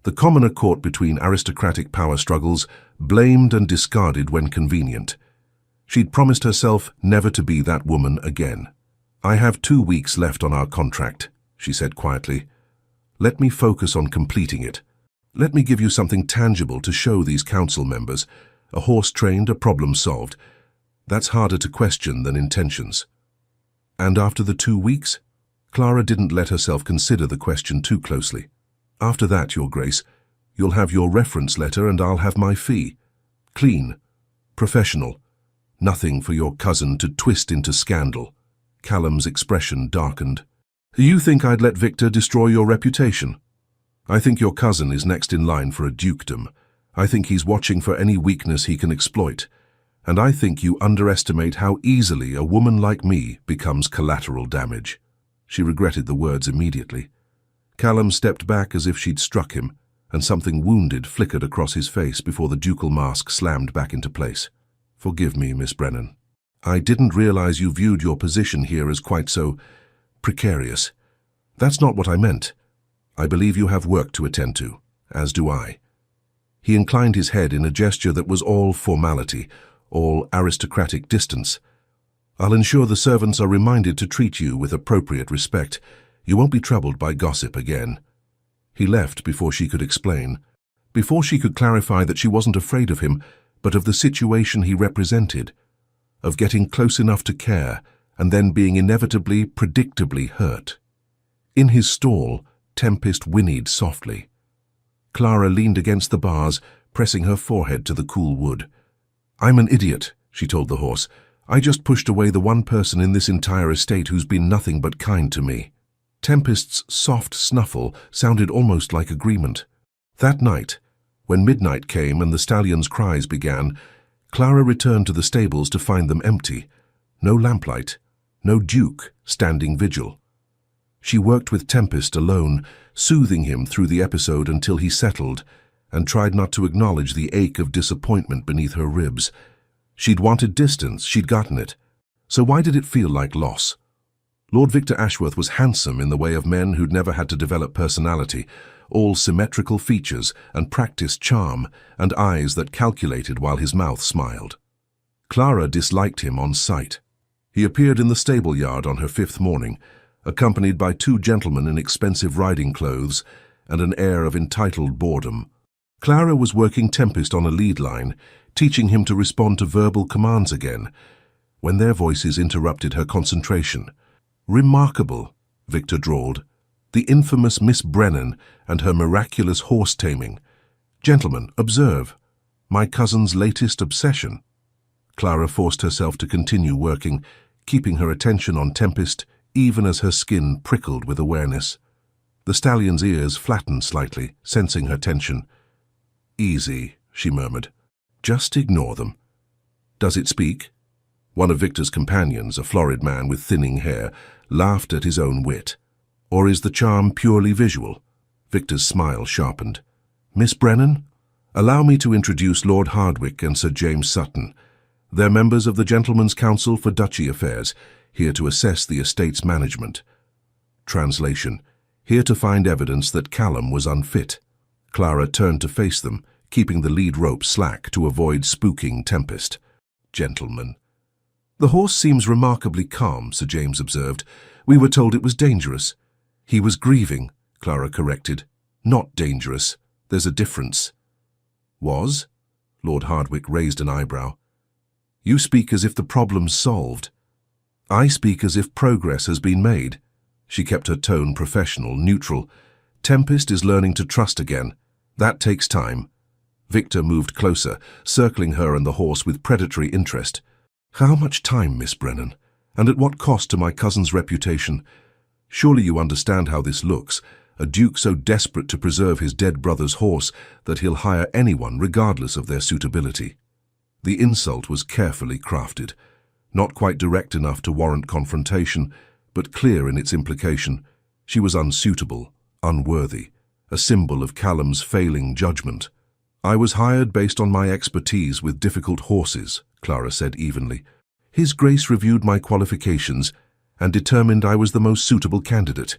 The commoner caught between aristocratic power struggles, blamed and discarded when convenient. She'd promised herself never to be that woman again. I have 2 weeks left on our contract, she said quietly. Let me focus on completing it. Let me give you something tangible to show these council members. A horse trained, a problem solved. That's harder to question than intentions. And after the 2 weeks? Clara didn't let herself consider the question too closely. After that, Your Grace, You'll have your reference letter and I'll have my fee. Clean. Professional. Nothing for your cousin to twist into scandal. Callum's expression darkened. You think I'd let Victor destroy your reputation? I think your cousin is next in line for a dukedom. I think he's watching for any weakness he can exploit. And I think you underestimate how easily a woman like me becomes collateral damage. She regretted the words immediately. Callum stepped back as if she'd struck him, and something wounded flickered across his face before the ducal mask slammed back into place. Forgive me, Miss Brennan. I didn't realize you viewed your position here as quite so precarious. That's not what I meant. I believe you have work to attend to, as do I. He inclined his head in a gesture that was all formality, all aristocratic distance. I'll ensure the servants are reminded to treat you with appropriate respect. You won't be troubled by gossip again. He left before she could explain, before she could clarify that she wasn't afraid of him, but of the situation he represented, of getting close enough to care and then being inevitably, predictably hurt. In his stall, Tempest whinnied softly. Clara leaned against the bars, pressing her forehead to the cool wood. I'm an idiot, she told the horse. I just pushed away the one person in this entire estate who's been nothing but kind to me. Tempest's soft snuffle sounded almost like agreement. That night, when midnight came and the stallion's cries began, Clara returned to the stables to find them empty. No lamplight, no Duke standing vigil. She worked with Tempest alone, soothing him through the episode until he settled, and tried not to acknowledge the ache of disappointment beneath her ribs. She'd wanted distance, she'd gotten it. So why did it feel like loss? Lord Victor Ashworth was handsome in the way of men who'd never had to develop personality, all symmetrical features and practiced charm, and eyes that calculated while his mouth smiled. Clara disliked him on sight. He appeared in the stable yard on her 5th morning, accompanied by 2 gentlemen in expensive riding clothes and an air of entitled boredom. Clara was working Tempest on a lead line, teaching him to respond to verbal commands again, when their voices interrupted her concentration. Remarkable, Victor drawled. The infamous Miss Brennan and her miraculous horse taming. Gentlemen, observe. My cousin's latest obsession. Clara forced herself to continue working, keeping her attention on Tempest, even as her skin prickled with awareness. The stallion's ears flattened slightly, sensing her tension. Easy, she murmured. Just ignore them. Does it speak? One of Victor's companions, a florid man with thinning hair, laughed at his own wit. Or is the charm purely visual? Victor's smile sharpened. Miss Brennan? Allow me to introduce Lord Hardwicke and Sir James Sutton. They're members of the Gentlemen's Council for Duchy Affairs, here to assess the estate's management. Translation. Here to find evidence that Callum was unfit. Clara turned to face them, keeping the lead rope slack to avoid spooking Tempest. Gentlemen. The horse seems remarkably calm, Sir James observed. We were told it was dangerous. He was grieving, Clara corrected. Not dangerous. There's a difference. Was? Lord Hardwicke raised an eyebrow. You speak as if the problem's solved. I speak as if progress has been made. She kept her tone professional, neutral. Tempest is learning to trust again. That takes time. Victor moved closer, circling her and the horse with predatory interest. How much time, Miss Brennan? And at what cost to my cousin's reputation? Surely you understand how this looks, a duke so desperate to preserve his dead brother's horse that he'll hire anyone regardless of their suitability. The insult was carefully crafted, not quite direct enough to warrant confrontation, but clear in its implication. She was unsuitable, unworthy, a symbol of Callum's failing judgment. I was hired based on my expertise with difficult horses, Clara said evenly. His Grace reviewed my qualifications and determined I was the most suitable candidate.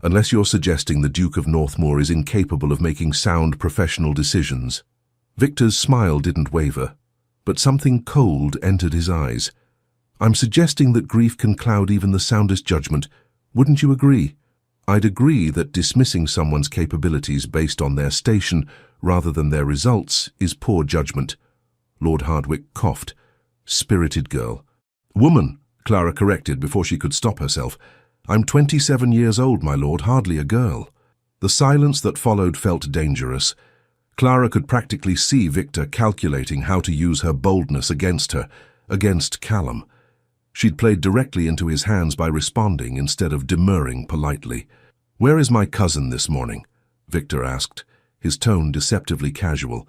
Unless you're suggesting the Duke of Northmoor is incapable of making sound professional decisions. Victor's smile didn't waver, but something cold entered his eyes. I'm suggesting that grief can cloud even the soundest judgment. Wouldn't you agree? I'd agree that dismissing someone's capabilities based on their station rather than their results is poor judgment. Lord Hardwicke coughed. Spirited girl. Woman, Clara corrected before she could stop herself. I'm 27 years old, my lord, hardly a girl. The silence that followed felt dangerous. Clara could practically see Victor calculating how to use her boldness against her, against Callum. She'd played directly into his hands by responding instead of demurring politely. "Where is my cousin this morning?" Victor asked, his tone deceptively casual.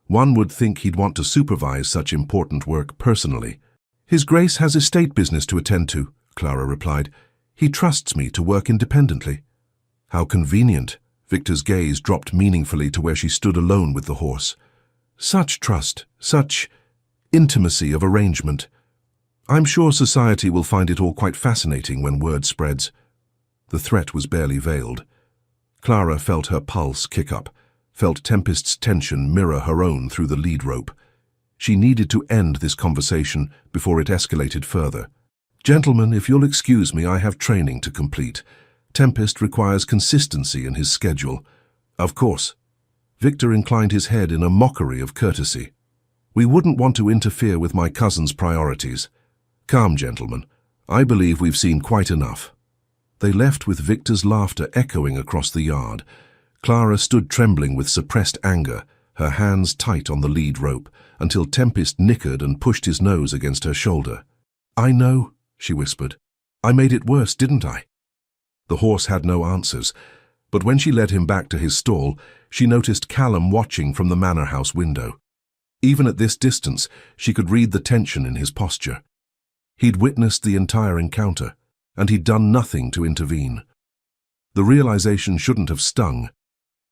One would think he'd want to supervise such important work personally. "His Grace has estate business to attend to," Clara replied. "He trusts me to work independently." "How convenient." Victor's gaze dropped meaningfully to where she stood alone with the horse. "Such trust, such intimacy of arrangement. I'm sure society will find it all quite fascinating when word spreads." The threat was barely veiled. Clara felt her pulse kick up, felt Tempest's tension mirror her own through the lead rope. She needed to end this conversation before it escalated further. "Gentlemen, if you'll excuse me, I have training to complete. Tempest requires consistency in his schedule." "Of course." Victor inclined his head in a mockery of courtesy. "We wouldn't want to interfere with my cousin's priorities." "Calm, gentlemen. I believe we've seen quite enough." They left with Victor's laughter echoing across the yard. Clara stood trembling with suppressed anger, her hands tight on the lead rope, until Tempest nickered and pushed his nose against her shoulder. "I know," she whispered. "I made it worse, didn't I?" The horse had no answers, but when she led him back to his stall, she noticed Callum watching from the manor house window. Even at this distance, she could read the tension in his posture. He'd witnessed the entire encounter, and he'd done nothing to intervene. The realization shouldn't have stung.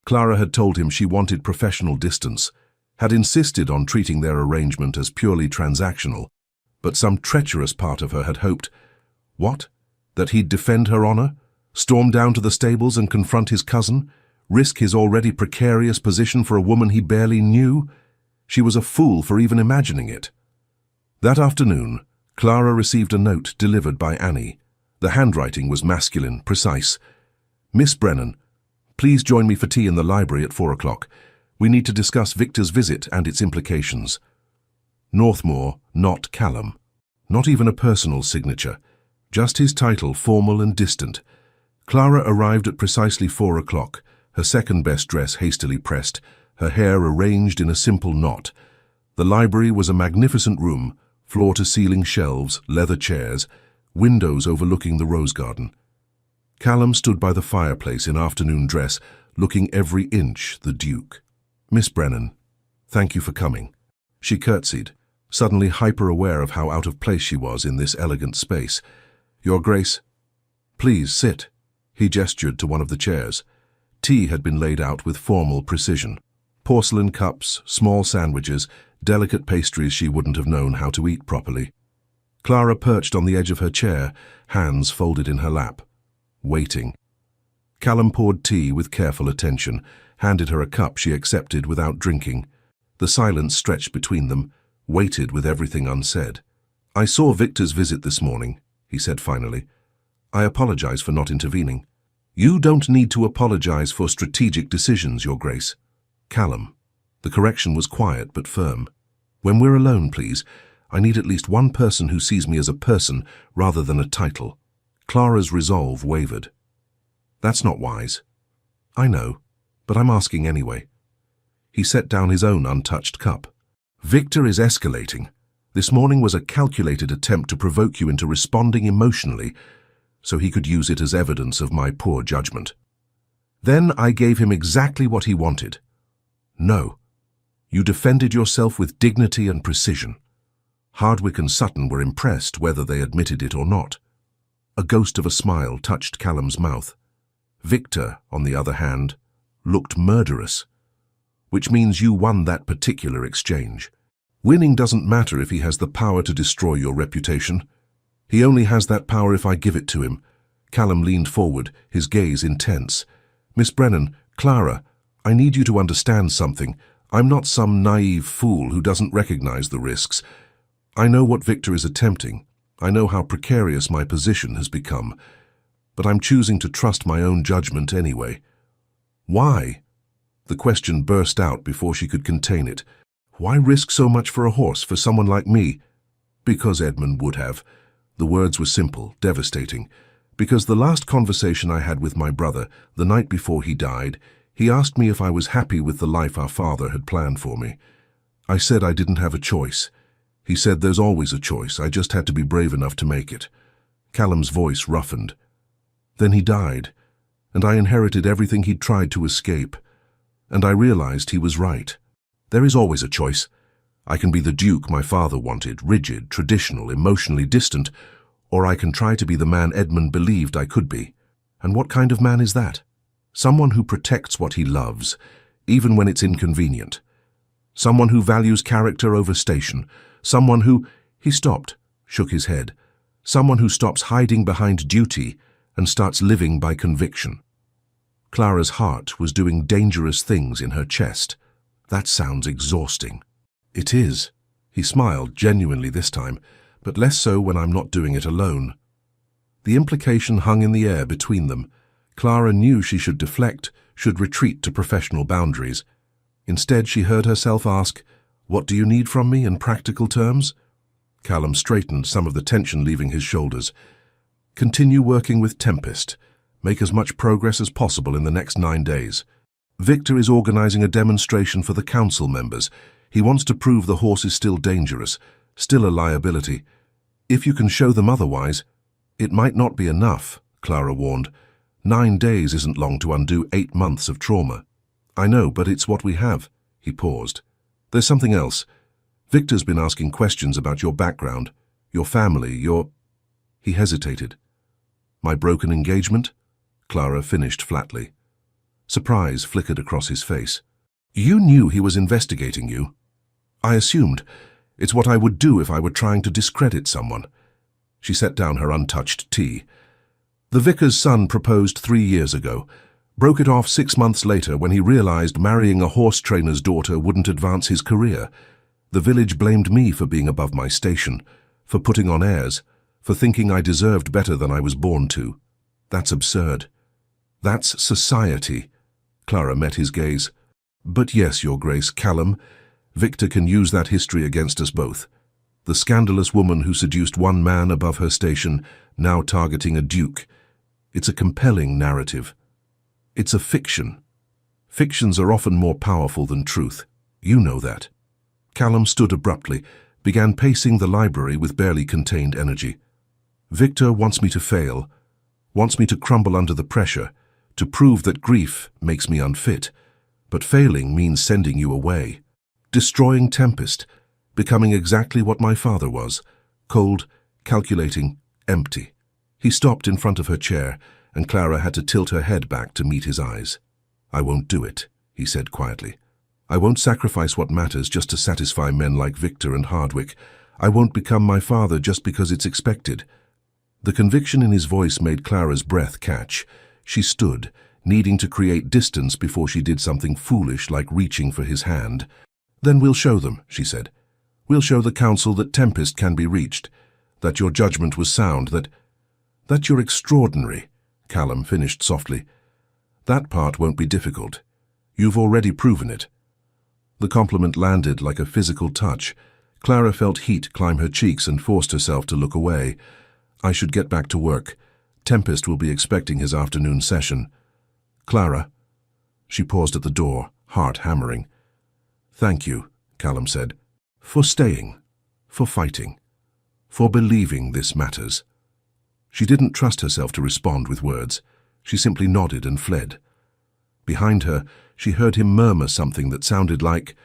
Clara had told him she wanted professional distance, had insisted on treating their arrangement as purely transactional, but some treacherous part of her had hoped, what? That he'd defend her honor? Storm down to the stables and confront his cousin? Risk his already precarious position for a woman he barely knew? She was a fool for even imagining it. That afternoon, Clara received a note delivered by Annie. The handwriting was masculine, precise. "Miss Brennan, please join me for tea in the library at 4 o'clock. We need to discuss Victor's visit and its implications." Northmore, not Callum. Not even a personal signature. Just his title, formal and distant. Clara arrived at precisely 4 o'clock, her second-best dress hastily pressed, her hair arranged in a simple knot. The library was a magnificent room, floor-to-ceiling shelves, leather chairs, windows overlooking the rose garden. Callum stood by the fireplace in afternoon dress, looking every inch the Duke. "Miss Brennan, thank you for coming." She curtsied, suddenly hyper-aware of how out of place she was in this elegant space. "Your Grace, please sit." He gestured to one of the chairs. Tea had been laid out with formal precision. Porcelain cups, small sandwiches, delicate pastries she wouldn't have known how to eat properly. Clara perched on the edge of her chair, hands folded in her lap, waiting. Callum poured tea with careful attention, handed her a cup she accepted without drinking. The silence stretched between them, waited with everything unsaid. "I saw Victor's visit this morning," he said finally. "I apologize for not intervening." "You don't need to apologize for strategic decisions, Your Grace." "Callum." The correction was quiet but firm. "When we're alone, please, I need at least one person who sees me as a person rather than a title." Clara's resolve wavered. "That's not wise." "I know, but I'm asking anyway." He set down his own untouched cup. "Victor is escalating. This morning was a calculated attempt to provoke you into responding emotionally, so he could use it as evidence of my poor judgment. Then I gave him exactly what he wanted. No, you defended yourself with dignity and precision. Hardwick and Sutton were impressed whether they admitted it or not." A ghost of a smile touched Callum's mouth. "Victor, on the other hand, looked murderous. Which means you won that particular exchange. Winning doesn't matter if he has the power to destroy your reputation. He only has that power if I give it to him." Callum leaned forward, his gaze intense. "Miss Brennan, Clara, I need you to understand something. I'm not some naive fool who doesn't recognize the risks. I know what Victor is attempting. I know how precarious my position has become. But I'm choosing to trust my own judgment anyway." "Why?" The question burst out before she could contain it. "Why risk so much for a horse for someone like me?" "Because Edmund would have." The words were simple, devastating. "Because the last conversation I had with my brother, the night before he died, He asked me if I was happy with the life our father had planned for me. I said I didn't have a choice. He said there's always a choice, I just had to be brave enough to make it. Callum's voice roughened. Then he died, and I inherited everything he'd tried to escape. And I realized he was right. There is always a choice. I can be the Duke my father wanted, rigid, traditional, emotionally distant, or I can try to be the man Edmund believed I could be. And what kind of man is that? Someone who protects what he loves, even when it's inconvenient. Someone who values character over station. Someone who— He stopped, shook his head. Someone who stops hiding behind duty and starts living by conviction. Clara's heart was doing dangerous things in her chest. That sounds exhausting. It is. He smiled, genuinely this time, but less so when I'm not doing it alone. The implication hung in the air between them. Clara knew she should deflect, should retreat to professional boundaries. Instead, she heard herself ask, "What do you need from me in practical terms?" Callum straightened, some of the tension leaving his shoulders. "Continue working with Tempest. Make as much progress as possible in the next 9 days. Victor is organizing a demonstration for the council members. He wants to prove the horse is still dangerous, still a liability. If you can show them otherwise—" "It might not be enough," Clara warned. 9 days isn't long to undo 8 months of trauma. "I know, but it's what we have." He paused. "There's something else. Victor's been asking questions about your background, your family, your—" He hesitated. "My broken engagement?" Clara finished flatly. Surprise flickered across his face. "You knew he was investigating you?" "I assumed. It's what I would do if I were trying to discredit someone." She set down her untouched tea. "The vicar's son proposed 3 years ago. Broke it off 6 months later when he realized marrying a horse trainer's daughter wouldn't advance his career. The village blamed me for being above my station, for putting on airs, for thinking I deserved better than I was born to. That's absurd. That's society." Clara met his gaze. "But yes, Your Grace, Callum, Victor can use that history against us both. The scandalous woman who seduced one man above her station, now targeting a duke. It's a compelling narrative. It's a fiction. Fictions are often more powerful than truth. You know that." Callum stood abruptly, began pacing the library with barely contained energy. "Victor wants me to fail, wants me to crumble under the pressure, to prove that grief makes me unfit. But failing means sending you away. Destroying Tempest, becoming exactly what my father was, cold, calculating, empty." He stopped in front of her chair, and Clara had to tilt her head back to meet his eyes. "I won't do it," he said quietly. "I won't sacrifice what matters just to satisfy men like Victor and Hardwick. I won't become my father just because it's expected." The conviction in his voice made Clara's breath catch. She stood, needing to create distance before she did something foolish like reaching for his hand. "Then we'll show them," she said. "We'll show the council that Tempest can be reached, that your judgment was sound, that you're extraordinary," Callum finished softly. "That part won't be difficult. You've already proven it." The compliment landed like a physical touch. Clara felt heat climb her cheeks and forced herself to look away. "I should get back to work. Tempest will be expecting his afternoon session." "Clara." She paused at the door, heart hammering. "Thank you," Callum said, "for staying, for fighting, for believing this matters." She didn't trust herself to respond with words. She simply nodded and fled. Behind her, she heard him murmur something that sounded like,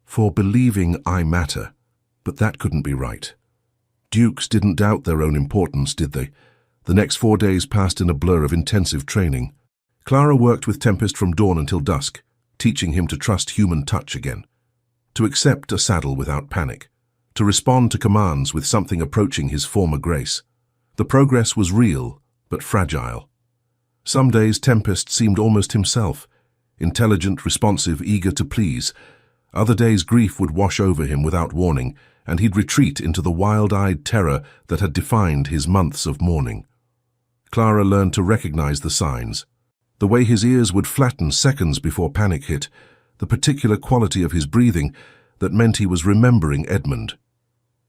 "For believing I matter." But that couldn't be right. Dukes didn't doubt their own importance, did they? The next 4 days passed in a blur of intensive training. Clara worked with Tempest from dawn until dusk, teaching him to trust human touch again, to accept a saddle without panic, to respond to commands with something approaching his former grace. The progress was real, but fragile. Some days Tempest seemed almost himself, intelligent, responsive, eager to please. Other days grief would wash over him without warning, and he'd retreat into the wild-eyed terror that had defined his months of mourning. Clara learned to recognize the signs. The way his ears would flatten seconds before panic hit, the particular quality of his breathing that meant he was remembering Edmund.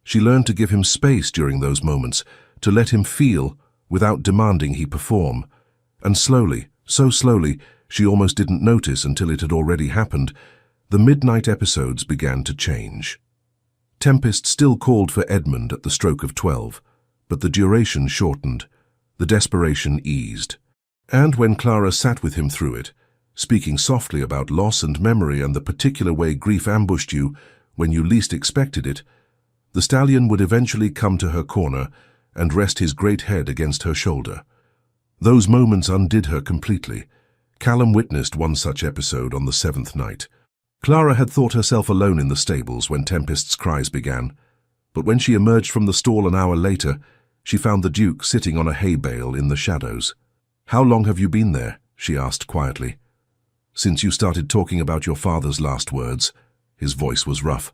She learned to give him space during those moments, to let him feel without demanding he perform. And slowly, so slowly, She almost didn't notice until it had already happened. The midnight episodes began to change. Tempest still called for Edmund at the stroke of 12, but the duration shortened, the desperation eased. And when Clara sat with him through it, speaking softly about loss and memory and the particular way grief ambushed you when you least expected it, the stallion would eventually come to her corner and rest his great head against her shoulder. Those moments undid her completely. Callum witnessed one such episode on the 7th night. Clara had thought herself alone in the stables when Tempest's cries began, but when she emerged from the stall an hour later, she found the Duke sitting on a hay bale in the shadows. "How long have you been there?" she asked quietly. "Since you started talking about your father's last words." His voice was rough.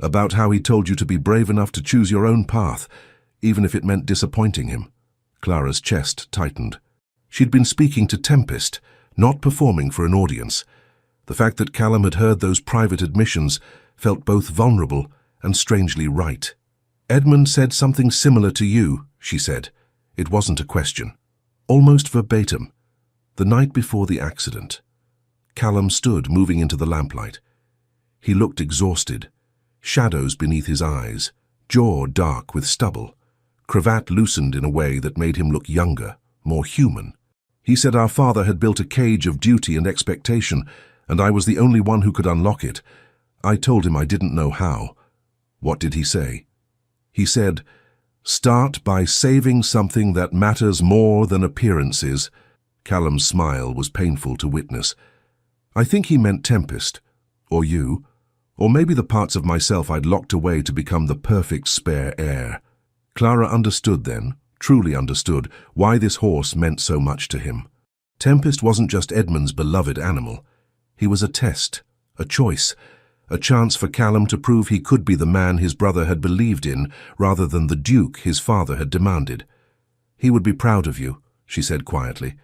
"About how he told you to be brave enough to choose your own path, even if it meant disappointing him." Clara's chest tightened. She'd been speaking to Tempest, not performing for an audience. The fact that Callum had heard those private admissions felt both vulnerable and strangely right. "Edmund said something similar to you," she said. It wasn't a question. Almost verbatim. The night before the accident. Callum stood, moving into the lamplight. He looked exhausted, shadows beneath his eyes, jaw dark with stubble, cravat loosened in a way that made him look younger, more human. He said our father had built a cage of duty and expectation, and I was the only one who could unlock it. I told him I didn't know how. What did he say? He said, "Start by saving something that matters more than appearances." Callum's smile was painful to witness. "I think he meant Tempest, or you, or maybe the parts of myself I'd locked away to become the perfect spare heir." Clara understood then, truly understood, why this horse meant so much to him. Tempest wasn't just Edmund's beloved animal. He was a test, a choice, a chance for Callum to prove he could be the man his brother had believed in rather than the Duke his father had demanded. "He would be proud of you," she said quietly.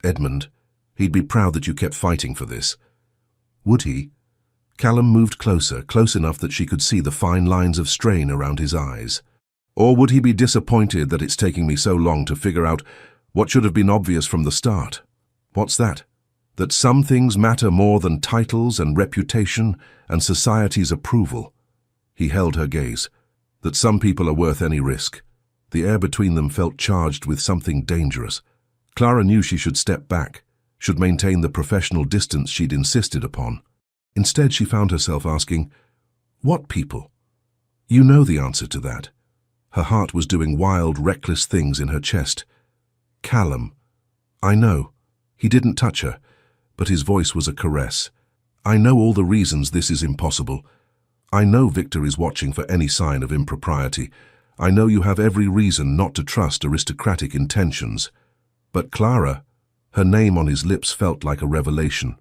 "Edmund, he'd be proud that you kept fighting for this." Would he? Callum moved closer, close enough that she could see the fine lines of strain around his eyes. "Or would he be disappointed that it's taking me so long to figure out what should have been obvious from the start?" "What's that?" "That some things matter more than titles and reputation and society's approval." He held her gaze. "That some people are worth any risk." The air between them felt charged with something dangerous. Clara knew she should step back, should maintain the professional distance she'd insisted upon. Instead, she found herself asking, "What people?" "You know the answer to that." Her heart was doing wild, reckless things in her chest. "Callum." "I know." He didn't touch her, but his voice was a caress. "I know all the reasons this is impossible. I know Victor is watching for any sign of impropriety. I know you have every reason not to trust aristocratic intentions. But Clara," her name on his lips felt like a revelation.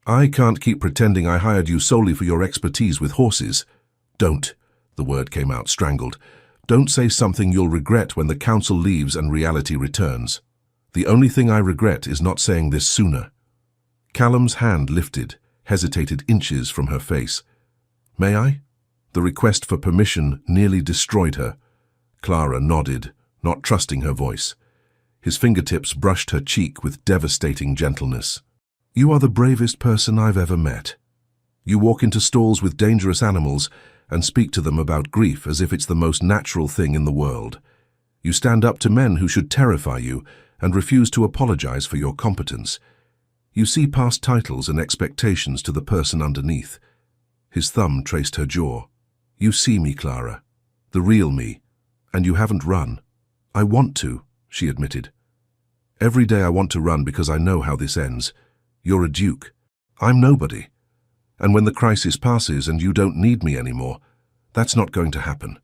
"I can't keep pretending I hired you solely for your expertise with horses." "Don't," the word came out strangled. "Don't say something you'll regret when the council leaves and reality returns." "The only thing I regret is not saying this sooner." Callum's hand lifted, hesitated inches from her face. "May I?" The request for permission nearly destroyed her. Clara nodded, not trusting her voice. His fingertips brushed her cheek with devastating gentleness. "You are the bravest person I've ever met. You walk into stalls with dangerous animals and speak to them about grief as if it's the most natural thing in the world. You stand up to men who should terrify you and refuse to apologize for your competence. You see past titles and expectations to the person underneath." His thumb traced her jaw. "You see me, Clara, the real me, and you haven't run." "I want to," she admitted. "Every day I want to run because I know how this ends. You're a duke. I'm nobody. And when the crisis passes and you don't need me anymore, that's not going to happen.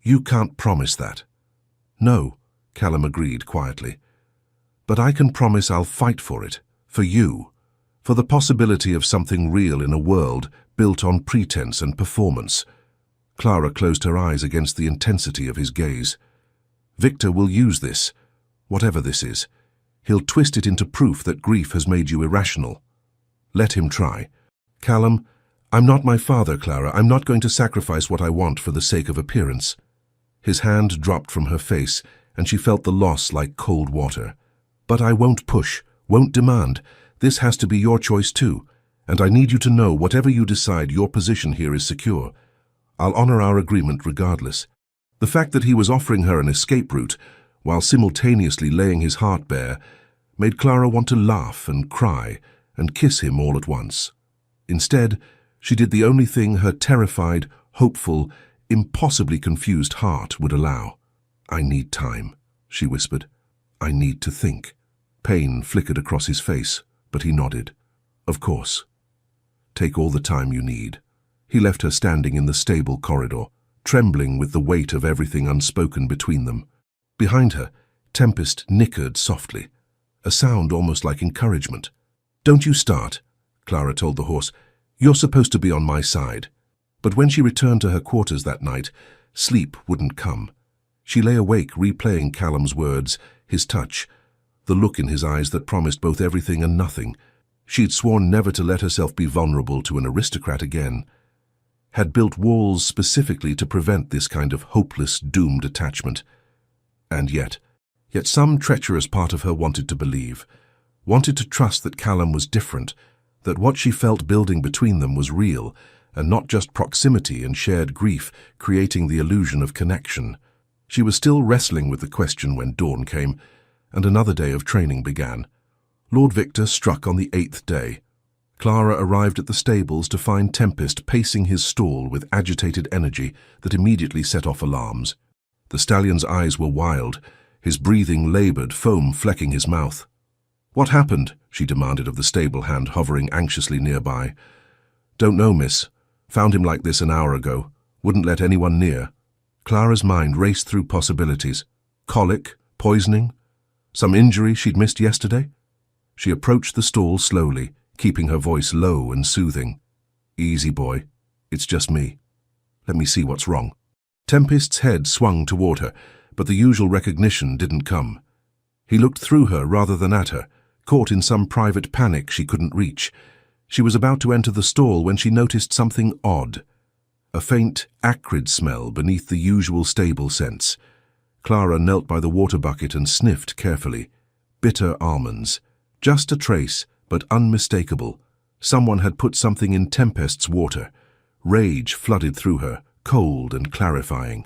You can't promise that." "No," Callum agreed quietly. "But I can promise I'll fight for it, for you, for the possibility of something real in a world built on pretense and performance." Clara closed her eyes against the intensity of his gaze. "Victor will use this, whatever this is. He'll twist it into proof that grief has made you irrational. Let him try." "Callum, I'm not my father, Clara. I'm not going to sacrifice what I want for the sake of appearance." His hand dropped from her face, and she felt the loss like cold water. "But I won't push, won't demand. This has to be your choice too, and I need you to know whatever you decide, your position here is secure. I'll honor our agreement regardless. The fact that he was offering her an escape route, while simultaneously laying his heart bare, made Clara want to laugh and cry and kiss him all at once. Instead, she did the only thing her terrified, hopeful, impossibly confused heart would allow. "I need time," she whispered. "I need to think." Pain flickered across his face, but he nodded. "Of course. Take all the time you need." He left her standing in the stable corridor, trembling with the weight of everything unspoken between them. Behind her, Tempest nickered softly, a sound almost like encouragement. "Don't you start," Clara told the horse. "You're supposed to be on my side." But when she returned to her quarters that night, sleep wouldn't come. She lay awake replaying Callum's words, his touch, the look in his eyes that promised both everything and nothing. She'd sworn never to let herself be vulnerable to an aristocrat again, had built walls specifically to prevent this kind of hopeless, doomed attachment. And yet some treacherous part of her wanted to believe, wanted to trust that Callum was different, that what she felt building between them was real, and not just proximity and shared grief creating the illusion of connection. She was still wrestling with the question when dawn came, and another day of training began. Lord Victor struck on the 8th day. Clara arrived at the stables to find Tempest pacing his stall with agitated energy that immediately set off alarms. The stallion's eyes were wild, his breathing labored, foam flecking his mouth. "What happened?" she demanded of the stable hand hovering anxiously nearby. "Don't know, miss. Found him like this an hour ago. Wouldn't let anyone near." Clara's mind raced through possibilities. Colic, poisoning, some injury she'd missed yesterday? She approached the stall slowly, keeping her voice low and soothing. "Easy, boy. It's just me. Let me see what's wrong." Tempest's head swung toward her, but the usual recognition didn't come. He looked through her rather than at her, caught in some private panic she couldn't reach. She was about to enter the stall when she noticed something odd. A faint, acrid smell beneath the usual stable scents. Clara knelt by the water bucket and sniffed carefully. Bitter almonds. Just a trace, but unmistakable. Someone had put something in Tempest's water. Rage flooded through her, cold and clarifying.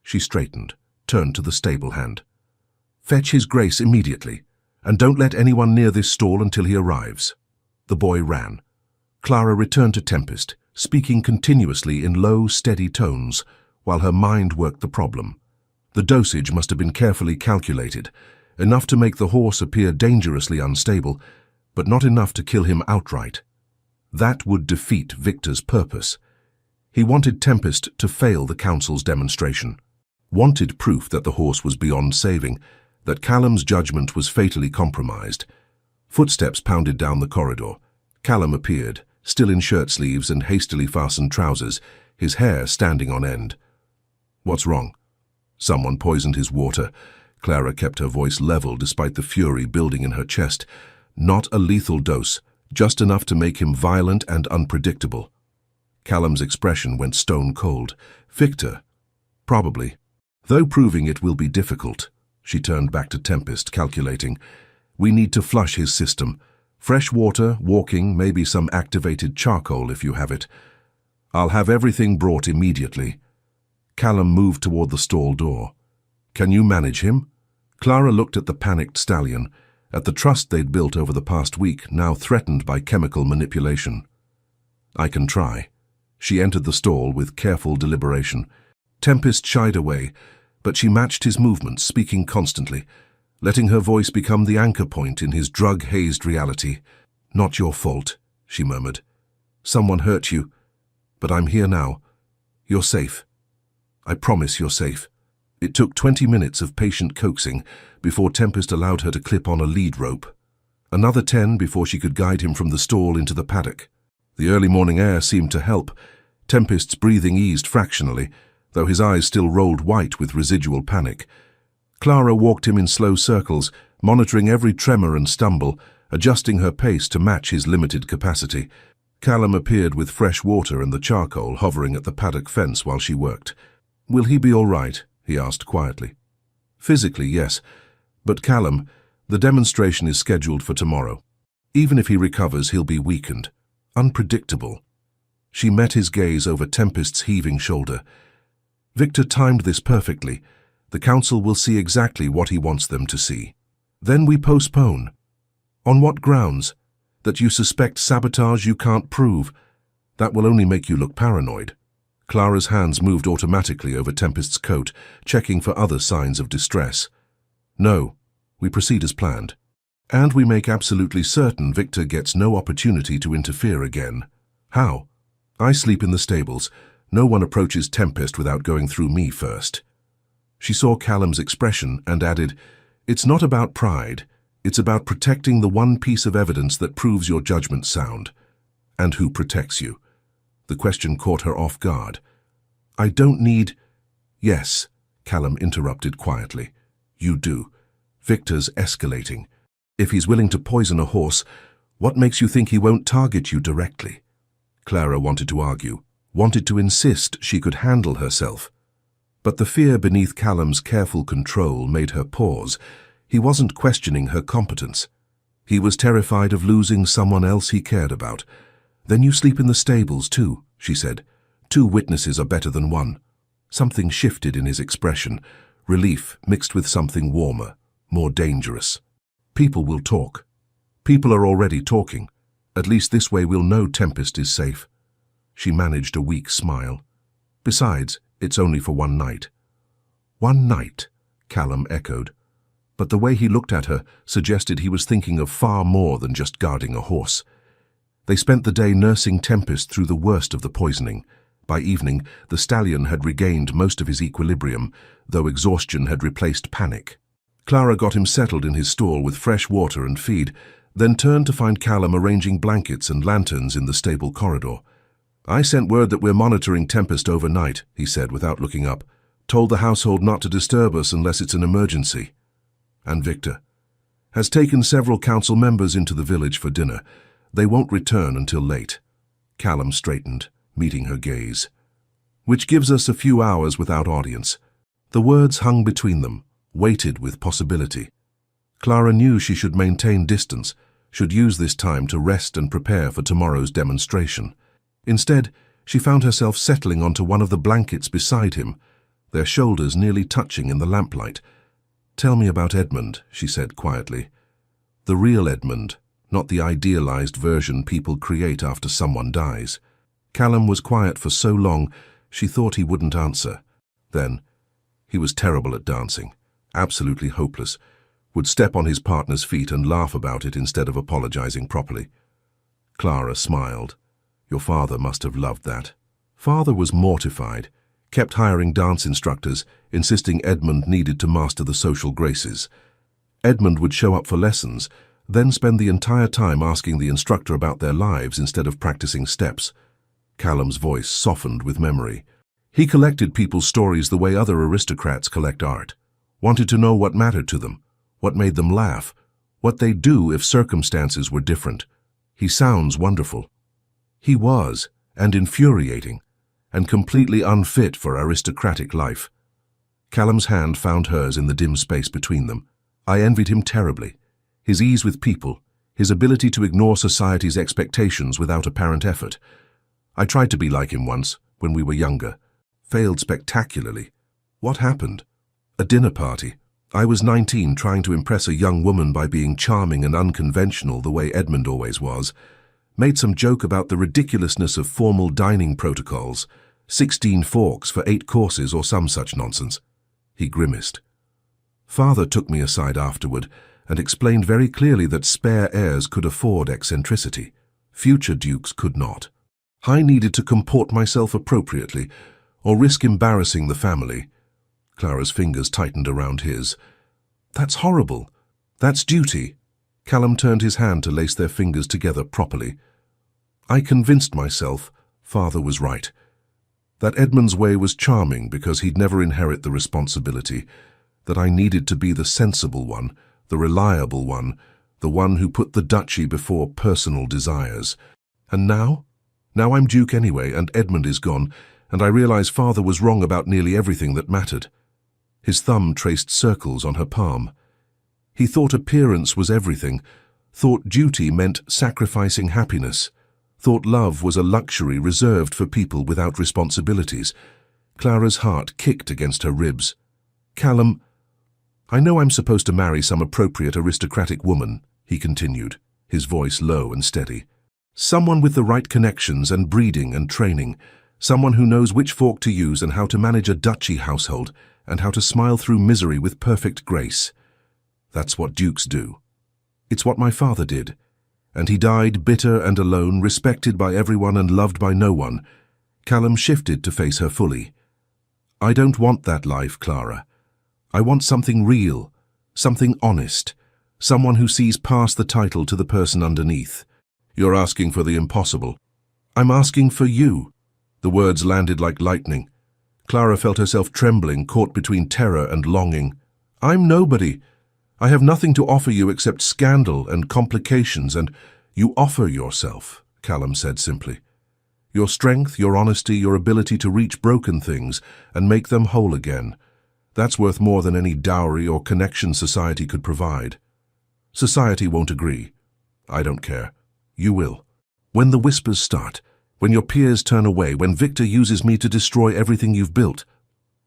She straightened, turned to the stable hand. "Fetch his grace immediately, and don't let anyone near this stall until he arrives." The boy ran. Clara returned to Tempest, speaking continuously in low, steady tones, while her mind worked the problem. The dosage must have been carefully calculated, enough to make the horse appear dangerously unstable, but not enough to kill him outright. That would defeat Victor's purpose. He wanted Tempest to fail the council's demonstration, wanted proof that the horse was beyond saving, that Callum's judgment was fatally compromised. Footsteps pounded down the corridor. Callum appeared, still in shirt sleeves and hastily fastened trousers, his hair standing on end. "What's wrong?" "Someone poisoned his water." Clara kept her voice level despite the fury building in her chest. Not a lethal dose, just enough to make him violent and unpredictable. Callum's expression went stone cold. "Victor?" "Probably. Though proving it will be difficult." She turned back to Tempest, calculating. "We need to flush his system. Fresh water, walking, maybe some activated charcoal if you have it. I'll have everything brought immediately." Callum moved toward the stall door. "Can you manage him?" Clara looked at the panicked stallion, at the trust they'd built over the past week, now threatened by chemical manipulation. "I can try." She entered the stall with careful deliberation. Tempest shied away, but she matched his movements, speaking constantly, letting her voice become the anchor point in his drug-hazed reality. "Not your fault," she murmured. "Someone hurt you, but I'm here now. You're safe. I promise you're safe." It took 20 minutes of patient coaxing before Tempest allowed her to clip on a lead rope. Another 10 before she could guide him from the stall into the paddock. The early morning air seemed to help. Tempest's breathing eased fractionally, though his eyes still rolled white with residual panic. Clara walked him in slow circles, monitoring every tremor and stumble, adjusting her pace to match his limited capacity. Callum appeared with fresh water and the charcoal hovering at the paddock fence while she worked. "Will he be all right?" he asked quietly. "Physically, yes. But Callum, the demonstration is scheduled for tomorrow." Even if he recovers, he'll be weakened, unpredictable. She met his gaze over Tempest's heaving shoulder. Victor timed this perfectly. The council will see exactly what he wants them to see. Then we postpone. On what grounds? That you suspect sabotage you can't prove. That will only make you look paranoid. Clara's hands moved automatically over Tempest's coat, checking for other signs of distress. No, we proceed as planned. And we make absolutely certain Victor gets no opportunity to interfere again. How? I sleep in the stables. No one approaches Tempest without going through me first. She saw Callum's expression and added, "It's not about pride. It's about protecting the one piece of evidence that proves your judgment sound." And who protects you? The question caught her off guard. I don't need... Yes, Callum interrupted quietly. You do. Victor's escalating. If he's willing to poison a horse, what makes you think he won't target you directly? Clara wanted to argue, wanted to insist she could handle herself. But the fear beneath Callum's careful control made her pause. He wasn't questioning her competence. He was terrified of losing someone else he cared about. Then you sleep in the stables too, she said. 2 witnesses are better than 1. Something shifted in his expression, relief mixed with something warmer, more dangerous. People will talk. People are already talking. At least this way we'll know Tempest is safe. She managed a weak smile. Besides, it's only for 1 night. 1 night, Callum echoed. But the way he looked at her suggested he was thinking of far more than just guarding a horse. They spent the day nursing Tempest through the worst of the poisoning. By evening, the stallion had regained most of his equilibrium, though exhaustion had replaced panic. Clara got him settled in his stall with fresh water and feed, then turned to find Callum arranging blankets and lanterns in the stable corridor. I sent word that we're monitoring Tempest overnight, he said without looking up. Told the household not to disturb us unless it's an emergency. And Victor has taken several council members into the village for dinner. They won't return until late. Callum straightened, meeting her gaze. Which gives us a few hours without audience. The words hung between them, weighted with possibility. Clara knew she should maintain distance, should use this time to rest and prepare for tomorrow's demonstration. Instead, she found herself settling onto one of the blankets beside him, their shoulders nearly touching in the lamplight. Tell me about Edmund, she said quietly. The real Edmund, not the idealized version people create after someone dies. Callum was quiet for so long, she thought he wouldn't answer. Then, he was terrible at dancing, absolutely hopeless, would step on his partner's feet and laugh about it instead of apologizing properly. Clara smiled. Your father must have loved that. Father was mortified, kept hiring dance instructors, insisting Edmund needed to master the social graces. Edmund would show up for lessons, then spend the entire time asking the instructor about their lives instead of practicing steps. Callum's voice softened with memory. He collected people's stories the way other aristocrats collect art. Wanted to know what mattered to them, what made them laugh, what they'd do if circumstances were different. He sounds wonderful. He was, and infuriating, and completely unfit for aristocratic life. Callum's hand found hers in the dim space between them. I envied him terribly. His ease with people, his ability to ignore society's expectations without apparent effort. I tried to be like him once, when we were younger. Failed spectacularly. What happened? A dinner party. I was 19, trying to impress a young woman by being charming and unconventional the way Edmund always was. Made some joke about the ridiculousness of formal dining protocols, 16 forks for 8 courses or some such nonsense. He grimaced. Father took me aside afterward and explained very clearly that spare heirs could afford eccentricity. Future dukes could not. I needed to comport myself appropriately, or risk embarrassing the family. Clara's fingers tightened around his. That's horrible. That's duty. Callum turned his hand to lace their fingers together properly. I convinced myself Father was right. That Edmund's way was charming because he'd never inherit the responsibility. That I needed to be the sensible one, the reliable one, the one who put the duchy before personal desires. And now? Now I'm Duke anyway, and Edmund is gone, and I realize Father was wrong about nearly everything that mattered. His thumb traced circles on her palm. He thought appearance was everything, thought duty meant sacrificing happiness, thought love was a luxury reserved for people without responsibilities. Clara's heart kicked against her ribs. "Callum, I know I'm supposed to marry some appropriate aristocratic woman," he continued, his voice low and steady. "Someone with the right connections and breeding and training, someone who knows which fork to use and how to manage a duchy household and how to smile through misery with perfect grace. That's what dukes do. It's what my father did, and he died bitter and alone, respected by everyone and loved by no one." Callum shifted to face her fully. "I don't want that life, Clara. I want something real, something honest, someone who sees past the title to the person underneath." "You're asking for the impossible." "I'm asking for you." The words landed like lightning. Clara felt herself trembling, caught between terror and longing. "I'm nobody. I have nothing to offer you except scandal and complications, and you offer yourself," Callum said simply. "Your strength, your honesty, your ability to reach broken things and make them whole again. That's worth more than any dowry or connection society could provide. Society won't agree. I don't care. You will. When the whispers start, when your peers turn away, when Victor uses me to destroy everything you've built."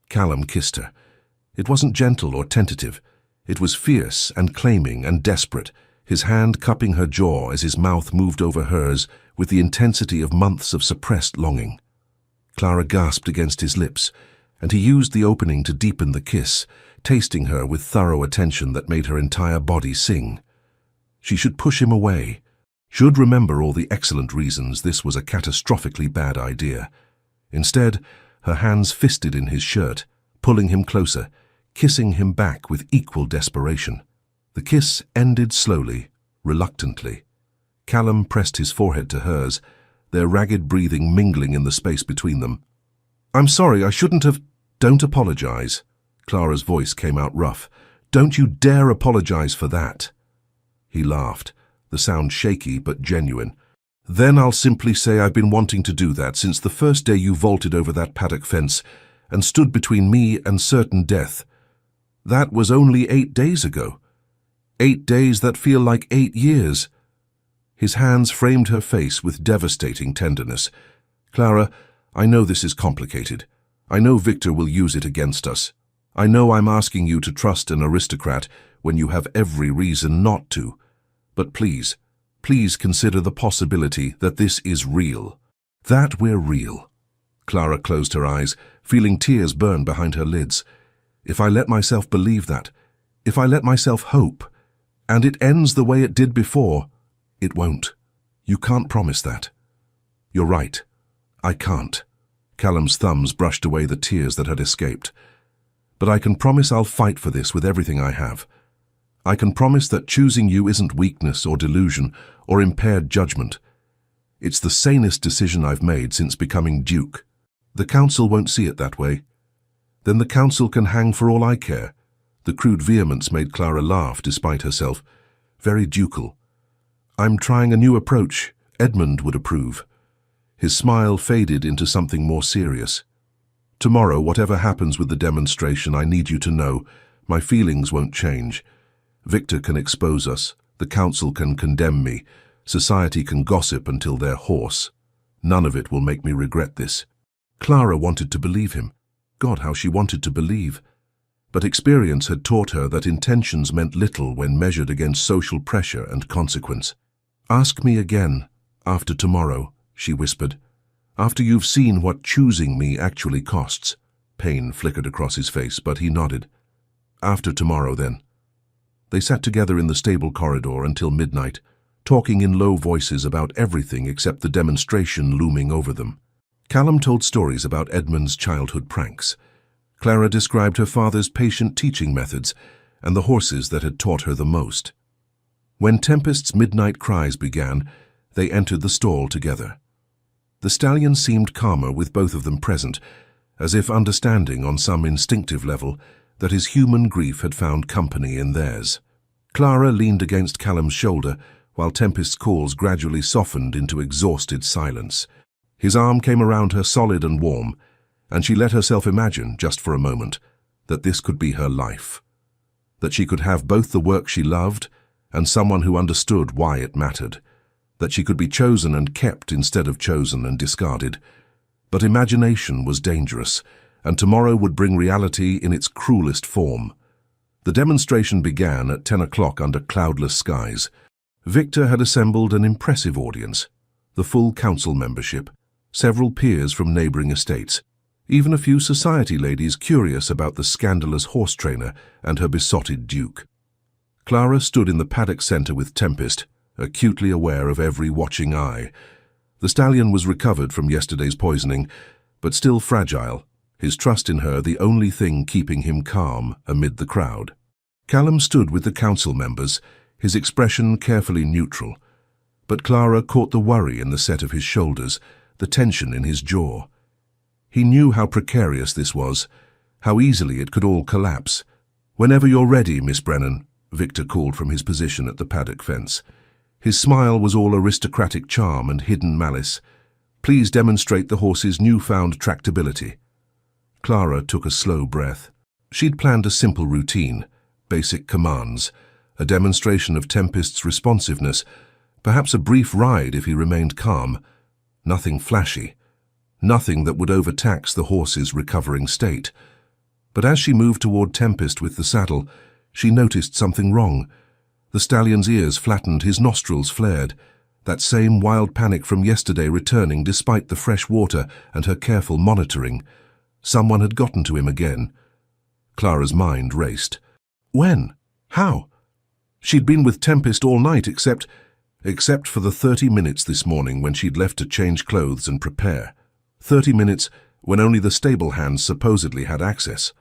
Callum kissed her. It wasn't gentle or tentative. It was fierce and claiming and desperate, his hand cupping her jaw as his mouth moved over hers with the intensity of months of suppressed longing. Clara gasped against his lips, and he used the opening to deepen the kiss, tasting her with thorough attention that made her entire body sing. She should push him away, should remember all the excellent reasons this was a catastrophically bad idea. Instead, her hands fisted in his shirt, pulling him closer, kissing him back with equal desperation. The kiss ended slowly, reluctantly. Callum pressed his forehead to hers, their ragged breathing mingling in the space between them. "I'm sorry, I shouldn't have—" "Don't apologize." Clara's voice came out rough. "Don't you dare apologize for that." He laughed, the sound shaky but genuine. "Then I'll simply say I've been wanting to do that since the first day you vaulted over that paddock fence and stood between me and certain death. That was only 8 days ago. 8 days that feel like 8 years. His hands framed her face with devastating tenderness. "Clara, I know this is complicated. I know Victor will use it against us. I know I'm asking you to trust an aristocrat when you have every reason not to. But please, please consider the possibility that this is real. That we're real." Clara closed her eyes, feeling tears burn behind her lids. "If I let myself believe that, if I let myself hope, and it ends the way it did before, it won't. You can't promise that." "You're right. I can't." Callum's thumbs brushed away the tears that had escaped. "But I can promise I'll fight for this with everything I have. I can promise that choosing you isn't weakness or delusion or impaired judgment. It's the sanest decision I've made since becoming Duke. The Council won't see it that way. Then the Council can hang for all I care." The crude vehemence made Clara laugh despite herself. Very ducal. "I'm trying a new approach. Edmund would approve." His smile faded into something more serious. "Tomorrow, whatever happens with the demonstration, I need you to know, my feelings won't change. Victor can expose us, the Council can condemn me, society can gossip until they're hoarse. None of it will make me regret this." Clara wanted to believe him. God, how she wanted to believe. But experience had taught her that intentions meant little when measured against social pressure and consequence. "Ask me again, after tomorrow," she whispered. "After you've seen what choosing me actually costs." Pain flickered across his face, but he nodded. "After tomorrow, then." They sat together in the stable corridor until midnight, talking in low voices about everything except the demonstration looming over them. Callum told stories about Edmund's childhood pranks. Clara described her father's patient teaching methods and the horses that had taught her the most. When Tempest's midnight cries began, they entered the stall together. The stallion seemed calmer with both of them present, as if understanding on some instinctive level that his human grief had found company in theirs. Clara leaned against Callum's shoulder while Tempest's calls gradually softened into exhausted silence. His arm came around her solid and warm, and she let herself imagine, just for a moment, that this could be her life. That she could have both the work she loved and someone who understood why it mattered, that she could be chosen and kept instead of chosen and discarded. But imagination was dangerous, and tomorrow would bring reality in its cruelest form. The demonstration began at 10 o'clock under cloudless skies. Victor had assembled an impressive audience, the full council membership, several peers from neighbouring estates, even a few society ladies curious about the scandalous horse trainer and her besotted duke. Clara stood in the paddock centre with Tempest, acutely aware of every watching eye. The stallion was recovered from yesterday's poisoning, but still fragile, his trust in her the only thing keeping him calm amid the crowd. Callum stood with the council members, his expression carefully neutral, but Clara caught the worry in the set of his shoulders, the tension in his jaw. He knew how precarious this was, how easily it could all collapse. "Whenever you're ready, Miss Brennan," Victor called from his position at the paddock fence. His smile was all aristocratic charm and hidden malice. "Please demonstrate the horse's newfound tractability." Clara took a slow breath. She'd planned a simple routine, basic commands, a demonstration of Tempest's responsiveness, perhaps a brief ride if he remained calm. Nothing flashy, nothing that would overtax the horse's recovering state. But as she moved toward Tempest with the saddle, she noticed something wrong. The stallion's ears flattened, his nostrils flared, that same wild panic from yesterday returning despite the fresh water and her careful monitoring. Someone had gotten to him again. Clara's mind raced. When? How? She'd been with Tempest all night except for the 30 minutes this morning when she'd left to change clothes and prepare. 30 minutes when only the stable hands supposedly had access.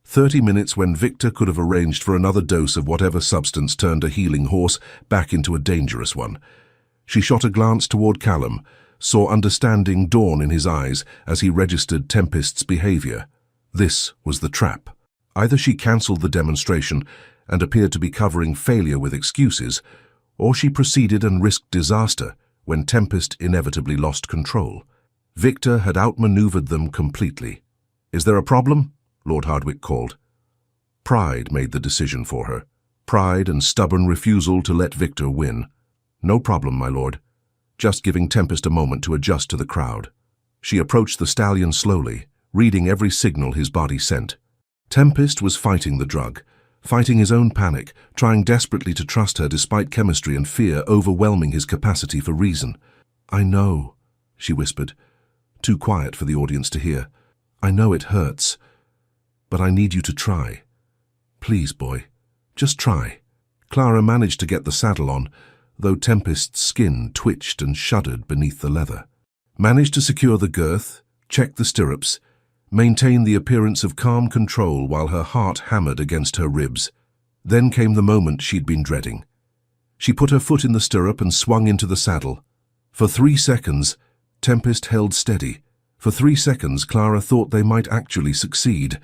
30 minutes when Victor could have arranged for another dose of whatever substance turned a healing horse back into a dangerous one. She shot a glance toward Callum, saw understanding dawn in his eyes as he registered Tempest's behavior. This was the trap. Either she cancelled the demonstration and appeared to be covering failure with excuses, or she proceeded and risked disaster when Tempest inevitably lost control. Victor had outmaneuvered them completely. "Is there a problem?" Lord Hardwicke called. Pride made the decision for her. Pride and stubborn refusal to let Victor win. "No problem, my lord." Just giving Tempest a moment to adjust to the crowd. She approached the stallion slowly, reading every signal his body sent. Tempest was fighting the drug, fighting his own panic, trying desperately to trust her despite chemistry and fear overwhelming his capacity for reason. "I know," she whispered, too quiet for the audience to hear. "I know it hurts, but I need you to try. Please, boy, just try." Clara managed to get the saddle on, though Tempest's skin twitched and shuddered beneath the leather. Managed to secure the girth, check the stirrups, maintain the appearance of calm control while her heart hammered against her ribs. Then came the moment she'd been dreading. She put her foot in the stirrup and swung into the saddle. For 3 seconds, Tempest held steady. For 3 seconds, Clara thought they might actually succeed.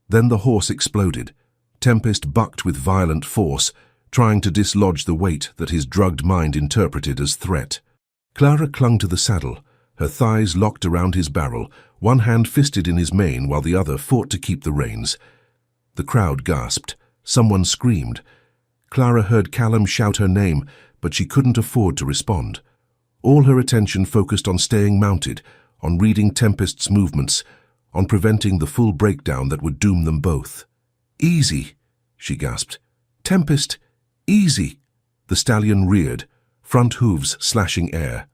Then the horse exploded. Tempest bucked with violent force, trying to dislodge the weight that his drugged mind interpreted as threat. Clara clung to the saddle, her thighs locked around his barrel, one hand fisted in his mane while the other fought to keep the reins. The crowd gasped. Someone screamed. Clara heard Callum shout her name, but she couldn't afford to respond. All her attention focused on staying mounted, on reading Tempest's movements, on preventing the full breakdown that would doom them both. "Easy," she gasped. "Tempest, easy." The stallion reared, front hooves slashing air.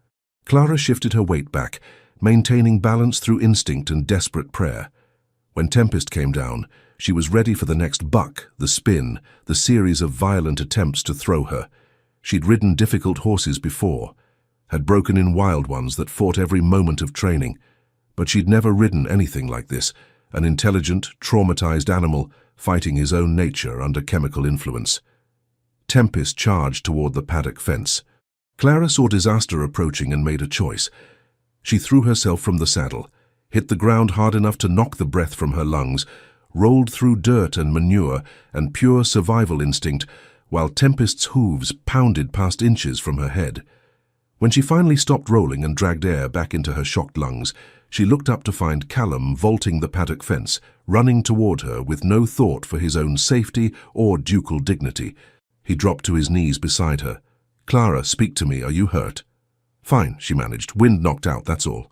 Clara shifted her weight back, maintaining balance through instinct and desperate prayer. When Tempest came down, she was ready for the next buck, the spin, the series of violent attempts to throw her. She'd ridden difficult horses before, had broken in wild ones that fought every moment of training, but she'd never ridden anything like this, an intelligent, traumatized animal fighting his own nature under chemical influence. Tempest charged toward the paddock fence. Clara saw disaster approaching and made a choice. She threw herself from the saddle, hit the ground hard enough to knock the breath from her lungs, rolled through dirt and manure and pure survival instinct, while Tempest's hooves pounded past inches from her head. When she finally stopped rolling and dragged air back into her shocked lungs, she looked up to find Callum vaulting the paddock fence, running toward her with no thought for his own safety or ducal dignity. He dropped to his knees beside her. "Clara, speak to me. Are you hurt?" "Fine," she managed. "Wind knocked out, that's all."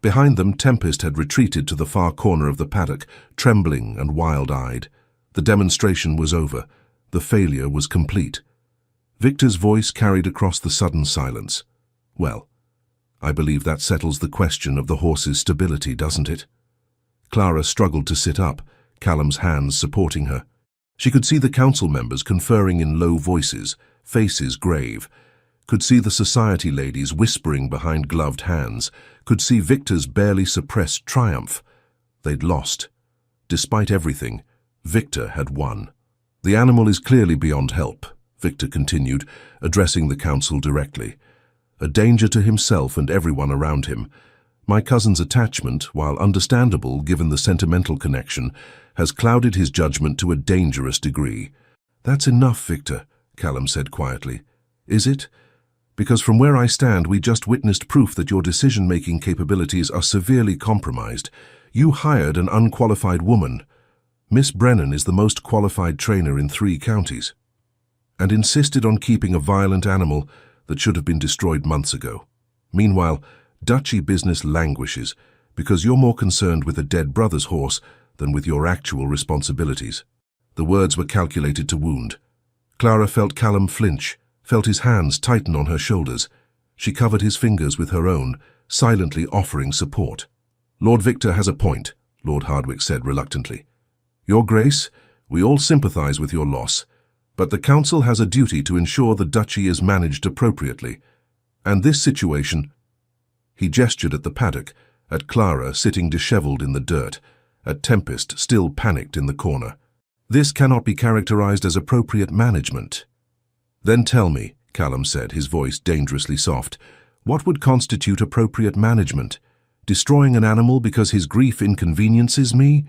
Behind them, Tempest had retreated to the far corner of the paddock, trembling and wild-eyed. The demonstration was over. The failure was complete. Victor's voice carried across the sudden silence. "Well, I believe that settles the question of the horse's stability, doesn't it?" Clara struggled to sit up, Callum's hands supporting her. She could see the council members conferring in low voices, faces grave, could see the society ladies whispering behind gloved hands, could see Victor's barely suppressed triumph. They'd lost. Despite everything, Victor had won. "The animal is clearly beyond help," Victor continued, addressing the council directly. "A danger to himself and everyone around him. My cousin's attachment, while understandable given the sentimental connection, has clouded his judgment to a dangerous degree." "That's enough, Victor," Callum said quietly. "Is it? Because from where I stand, we just witnessed proof that your decision-making capabilities are severely compromised. You hired an unqualified woman. Miss Brennan is the most qualified trainer in 3 counties, and insisted on keeping a violent animal that should have been destroyed months ago. Meanwhile, duchy business languishes because you're more concerned with a dead brother's horse than with your actual responsibilities." The words were calculated to wound. Clara felt Callum flinch, felt his hands tighten on her shoulders. She covered his fingers with her own, silently offering support. "Lord Victor has a point," Lord Hardwicke said reluctantly. "Your Grace, we all sympathize with your loss, but the Council has a duty to ensure the duchy is managed appropriately. And this situation—" He gestured at the paddock, at Clara sitting dishevelled in the dirt, at Tempest still panicked in the corner. "This cannot be characterized as appropriate management." "Then tell me," Callum said, his voice dangerously soft, "what would constitute appropriate management? Destroying an animal because his grief inconveniences me?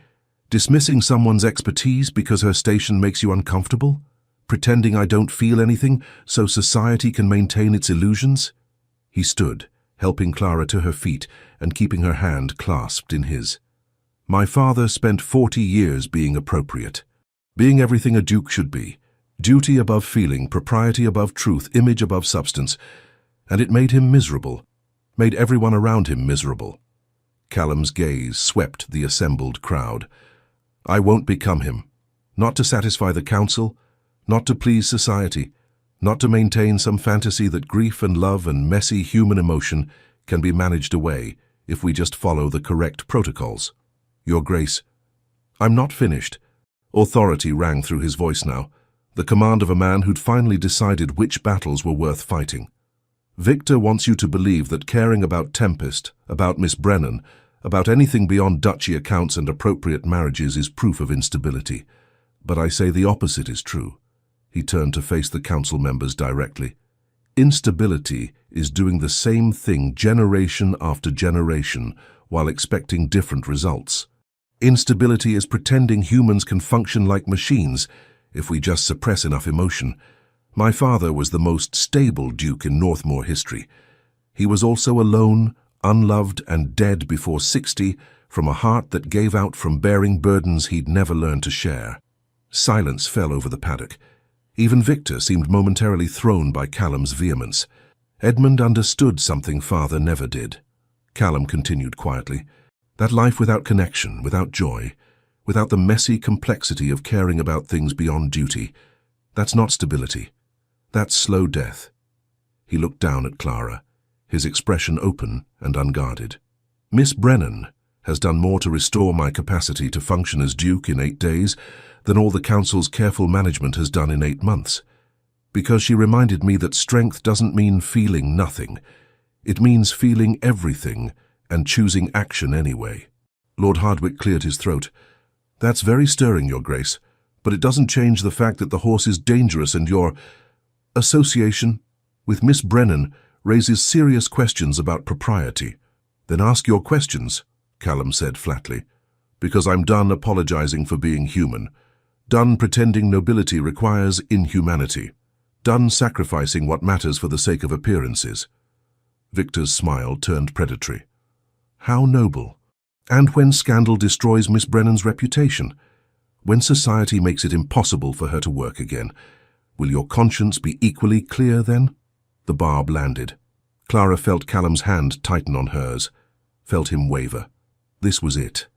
Dismissing someone's expertise because her station makes you uncomfortable? Pretending I don't feel anything so society can maintain its illusions?" He stood, helping Clara to her feet and keeping her hand clasped in his. "My father spent 40 years being appropriate, being everything a duke should be. Duty above feeling, propriety above truth, image above substance, and it made him miserable, made everyone around him miserable." Callum's gaze swept the assembled crowd. "I won't become him. Not to satisfy the council, not to please society, not to maintain some fantasy that grief and love and messy human emotion can be managed away if we just follow the correct protocols. Your Grace." "I'm not finished." Authority rang through his voice now, the command of a man who'd finally decided which battles were worth fighting. "Victor wants you to believe that caring about Tempest, about Miss Brennan, about anything beyond duchy accounts and appropriate marriages is proof of instability. But I say the opposite is true." He turned to face the council members directly. "Instability is doing the same thing generation after generation while expecting different results. Instability is pretending humans can function like machines if we just suppress enough emotion. My father was the most stable duke in Northmore history. He was also alone, unloved and dead before 60, from a heart that gave out from bearing burdens he'd never learned to share." Silence fell over the paddock. Even Victor seemed momentarily thrown by Callum's vehemence. Edmund understood something father never did. Callum continued quietly. "That life without connection, without joy, without the messy complexity of caring about things beyond duty, that's not stability. That's slow death." He looked down at Clara, his expression open and unguarded. "Miss Brennan has done more to restore my capacity to function as Duke in 8 days than all the Council's careful management has done in 8 months. Because she reminded me that strength doesn't mean feeling nothing. It means feeling everything and choosing action anyway." Lord Hardwicke cleared his throat. "That's very stirring, Your Grace, but it doesn't change the fact that the horse is dangerous and your association with Miss Brennan raises serious questions about propriety." "Then ask your questions," Callum said flatly. "Because I'm done apologizing for being human. Done pretending nobility requires inhumanity. Done sacrificing what matters for the sake of appearances." Victor's smile turned predatory. "How noble. And when scandal destroys Miss Brennan's reputation, when society makes it impossible for her to work again, Will your conscience be equally clear then? The barb landed. Clara felt Callum's hand tighten on hers, felt him waver. This was it.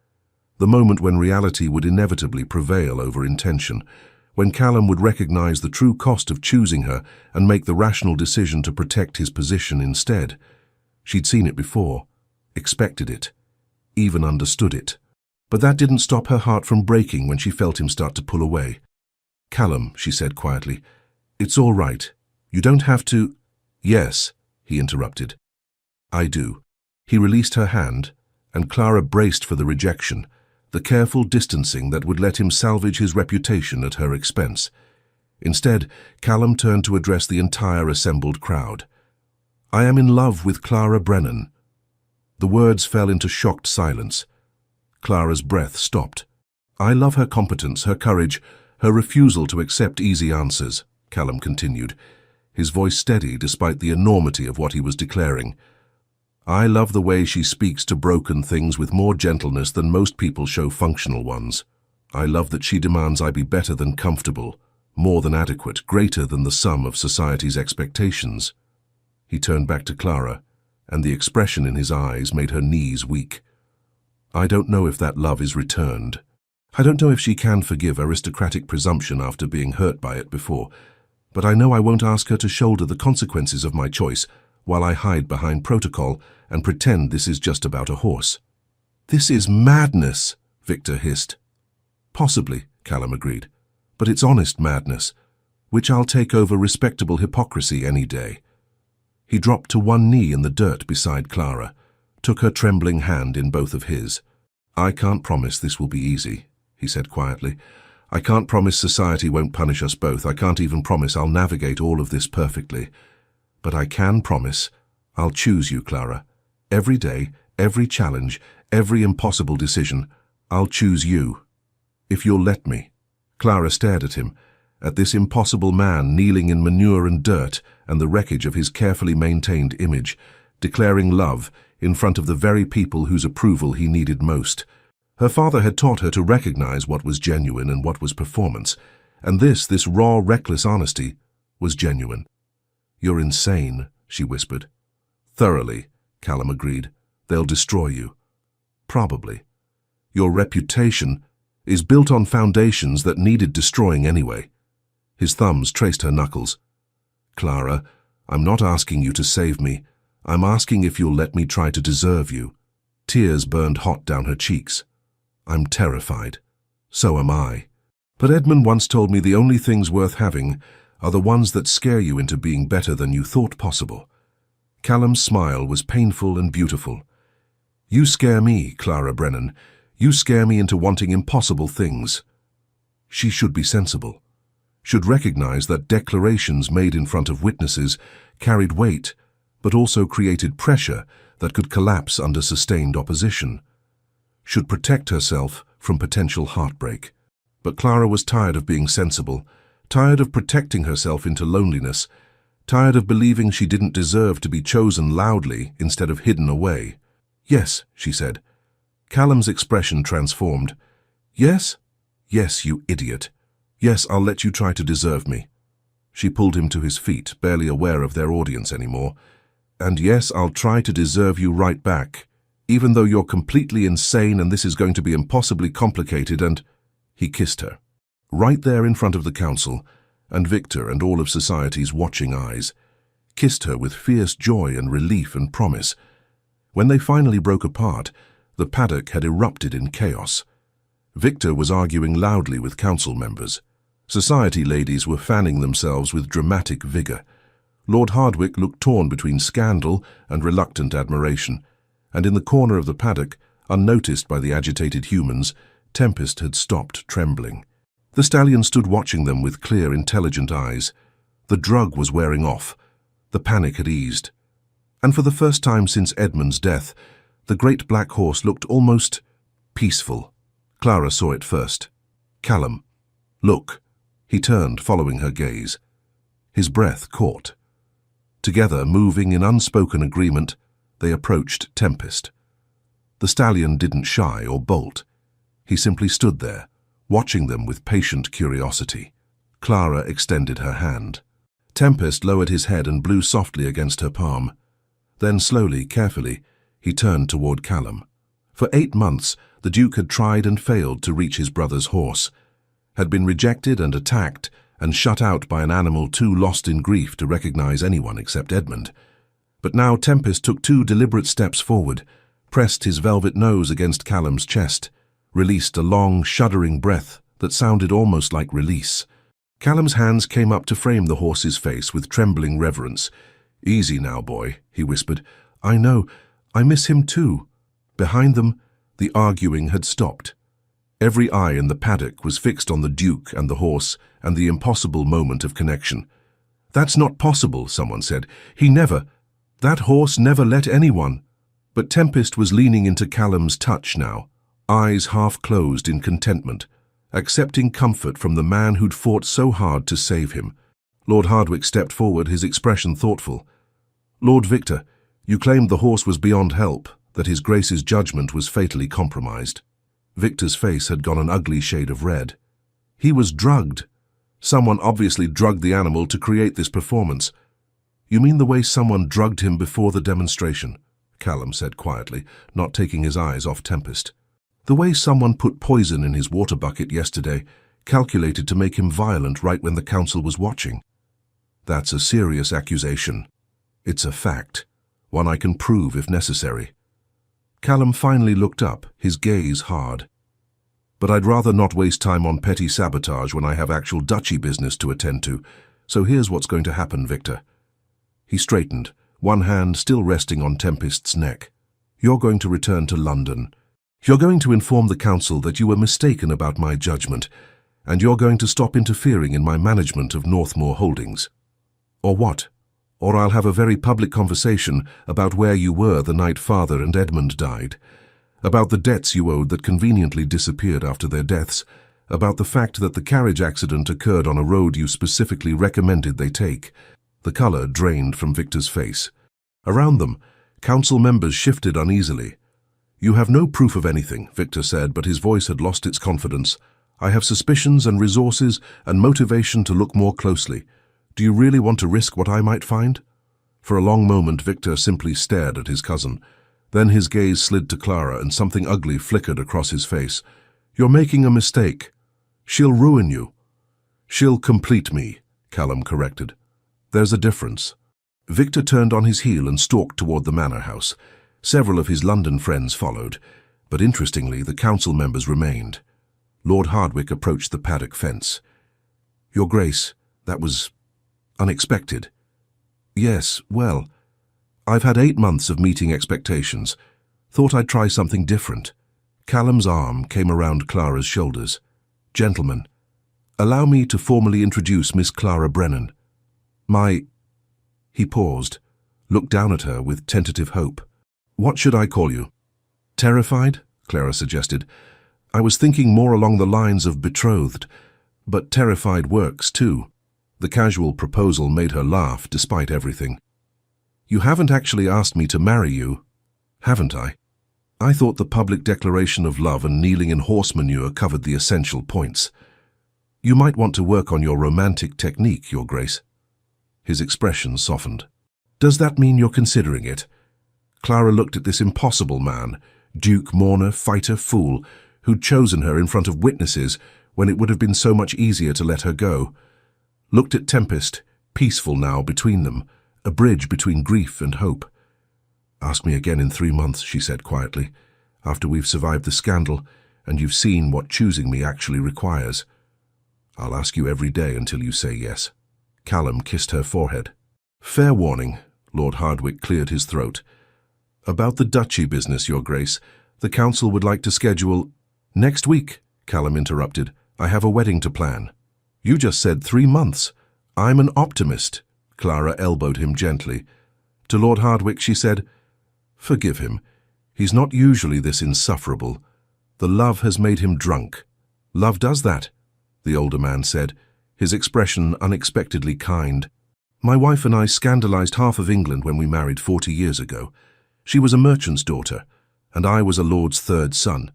The moment when reality would inevitably prevail over intention, when Callum would recognize the true cost of choosing her and make the rational decision to protect his position instead. She'd seen it before, expected it, even understood it. But that didn't stop her heart from breaking when she felt him start to pull away. "Callum," she said quietly, "it's all right. You don't have to—" "Yes," he interrupted. "I do." He released her hand, and Clara braced for the rejection, the careful distancing that would let him salvage his reputation at her expense. Instead, Callum turned to address the entire assembled crowd. "I am in love with Clara Brennan." The words fell into shocked silence. Clara's breath stopped. "I love her competence, her courage, her refusal to accept easy answers," Callum continued, his voice steady despite the enormity of what he was declaring. "I love the way she speaks to broken things with more gentleness than most people show functional ones. I love that she demands I be better than comfortable, more than adequate, greater than the sum of society's expectations." He turned back to Clara, and the expression in his eyes made her knees weak. "I don't know if that love is returned. I don't know if she can forgive aristocratic presumption after being hurt by it before, but I know I won't ask her to shoulder the consequences of my choice while I hide behind protocol and pretend this is just about a horse." "This is madness," Victor hissed. "Possibly," Callum agreed, "but it's honest madness, which I'll take over respectable hypocrisy any day." He dropped to one knee in the dirt beside Clara, took her trembling hand in both of his. "I can't promise this will be easy," he said quietly. "I can't promise society won't punish us both. I can't even promise I'll navigate all of this perfectly. But I can promise I'll choose you, Clara. Every day, every challenge, every impossible decision, I'll choose you. If you'll let me." Clara stared at him, at this impossible man kneeling in manure and dirt and the wreckage of his carefully maintained image, declaring love in front of the very people whose approval he needed most. Her father had taught her to recognize what was genuine and what was performance, and this raw, reckless honesty was genuine. "You're insane," she whispered. "Thoroughly," Callum agreed. "They'll destroy you." "Probably. Your reputation is built on foundations that needed destroying anyway." His thumbs traced her knuckles. "Clara, I'm not asking you to save me. I'm asking if you'll let me try to deserve you." Tears burned hot down her cheeks. "I'm terrified. So am I. But Edmund once told me the only things worth having are the ones that scare you into being better than you thought possible." Callum's smile was painful and beautiful. "You scare me, Clara Brennan. You scare me into wanting impossible things." She should be sensible, should recognize that declarations made in front of witnesses carried weight, but also created pressure that could collapse under sustained opposition. Should protect herself from potential heartbreak. But Clara was tired of being sensible, tired of protecting herself into loneliness, tired of believing she didn't deserve to be chosen loudly instead of hidden away. "Yes," she said. Callum's expression transformed. "Yes? Yes, you idiot. Yes, I'll let you try to deserve me." She pulled him to his feet, barely aware of their audience anymore. "And yes, I'll try to deserve you right back, even though you're completely insane and this is going to be impossibly complicated and—" He kissed her, right there in front of the council, and Victor and all of society's watching eyes, kissed her with fierce joy and relief and promise. When they finally broke apart, the paddock had erupted in chaos. Victor was arguing loudly with council members. Society ladies were fanning themselves with dramatic vigor. Lord Hardwicke looked torn between scandal and reluctant admiration, and in the corner of the paddock, unnoticed by the agitated humans, Tempest had stopped trembling. The stallion stood watching them with clear, intelligent eyes. The drug was wearing off. The panic had eased. And for the first time since Edmund's death, the great black horse looked almost peaceful. Clara saw it first. "Callum, look." He turned, following her gaze. His breath caught. Together, moving in unspoken agreement, they approached Tempest. The stallion didn't shy or bolt. He simply stood there, watching them with patient curiosity. Clara extended her hand. Tempest lowered his head and blew softly against her palm. Then slowly, carefully, he turned toward Callum. For 8 months, the Duke had tried and failed to reach his brother's horse, had been rejected and attacked and shut out by an animal too lost in grief to recognize anyone except Edmund. But now Tempest took 2 deliberate steps forward, pressed his velvet nose against Callum's chest, released a long, shuddering breath that sounded almost like release. Callum's hands came up to frame the horse's face with trembling reverence. "Easy now, boy," he whispered. "I know. I miss him too." Behind them, the arguing had stopped. Every eye in the paddock was fixed on the Duke and the horse and the impossible moment of connection. "That's not possible," someone said. That horse never let anyone." But Tempest was leaning into Callum's touch now, eyes half closed in contentment, accepting comfort from the man who'd fought so hard to save him. Lord Hardwicke stepped forward, his expression thoughtful. "Lord Victor, you claimed the horse was beyond help, that his Grace's judgment was fatally compromised." Victor's face had gone an ugly shade of red. "He was drugged. Someone obviously drugged the animal to create this performance." "You mean the way someone drugged him before the demonstration?" Callum said quietly, not taking his eyes off Tempest. "The way someone put poison in his water bucket yesterday, calculated to make him violent right when the council was watching." "That's a serious accusation. It's a fact, one I can prove if necessary." Callum finally looked up, his gaze hard. "But I'd rather not waste time on petty sabotage when I have actual duchy business to attend to, so here's what's going to happen, Victor." He straightened, one hand still resting on Tempest's neck. "You're going to return to London. You're going to inform the council that you were mistaken about my judgment, and you're going to stop interfering in my management of Northmoor Holdings. Or what? Or I'll have a very public conversation about where you were the night Father and Edmund died, about the debts you owed that conveniently disappeared after their deaths, about the fact that the carriage accident occurred on a road you specifically recommended they take." The colour drained from Victor's face. Around them, council members shifted uneasily. "You have no proof of anything," Victor said, but his voice had lost its confidence. "I have suspicions and resources and motivation to look more closely. Do you really want to risk what I might find?" For a long moment, Victor simply stared at his cousin. Then his gaze slid to Clara, and something ugly flickered across his face. "You're making a mistake. She'll ruin you." "She'll complete me," Callum corrected. "There's a difference." Victor turned on his heel and stalked toward the manor house. Several of his London friends followed, but interestingly, the council members remained. Lord Hardwicke approached the paddock fence. "Your Grace, that was unexpected." "Yes, well, I've had 8 months of meeting expectations. Thought I'd try something different." Callum's arm came around Clara's shoulders. "Gentlemen, allow me to formally introduce Miss Clara Brennan. He paused, looked down at her with tentative hope. "What should I call you?" "Terrified?" Clara suggested. "I was thinking more along the lines of betrothed, but terrified works too." The casual proposal made her laugh despite everything. "You haven't actually asked me to marry you, haven't I? I thought the public declaration of love and kneeling in horse manure covered the essential points. You might want to work on your romantic technique, Your Grace." His expression softened. "Does that mean you're considering it?" Clara looked at this impossible man, duke, mourner, fighter, fool, who'd chosen her in front of witnesses when it would have been so much easier to let her go. Looked at Tempest, peaceful now between them, a bridge between grief and hope. "Ask me again in 3 months," she said quietly, "after we've survived the scandal and you've seen what choosing me actually requires. I'll ask you every day until you say yes." Callum kissed her forehead. "Fair warning," Lord Hardwicke cleared his throat. "About the duchy business, Your Grace, the council would like to schedule—" "Next week," Callum interrupted. "I have a wedding to plan." "You just said 3 months. I'm an optimist." Clara elbowed him gently. To Lord Hardwicke she said, "Forgive him. He's not usually this insufferable. The love has made him drunk." "Love does that," the older man said, his expression unexpectedly kind. "My wife and I scandalized half of England when we married 40 years ago. She was a merchant's daughter, and I was a lord's 3rd son.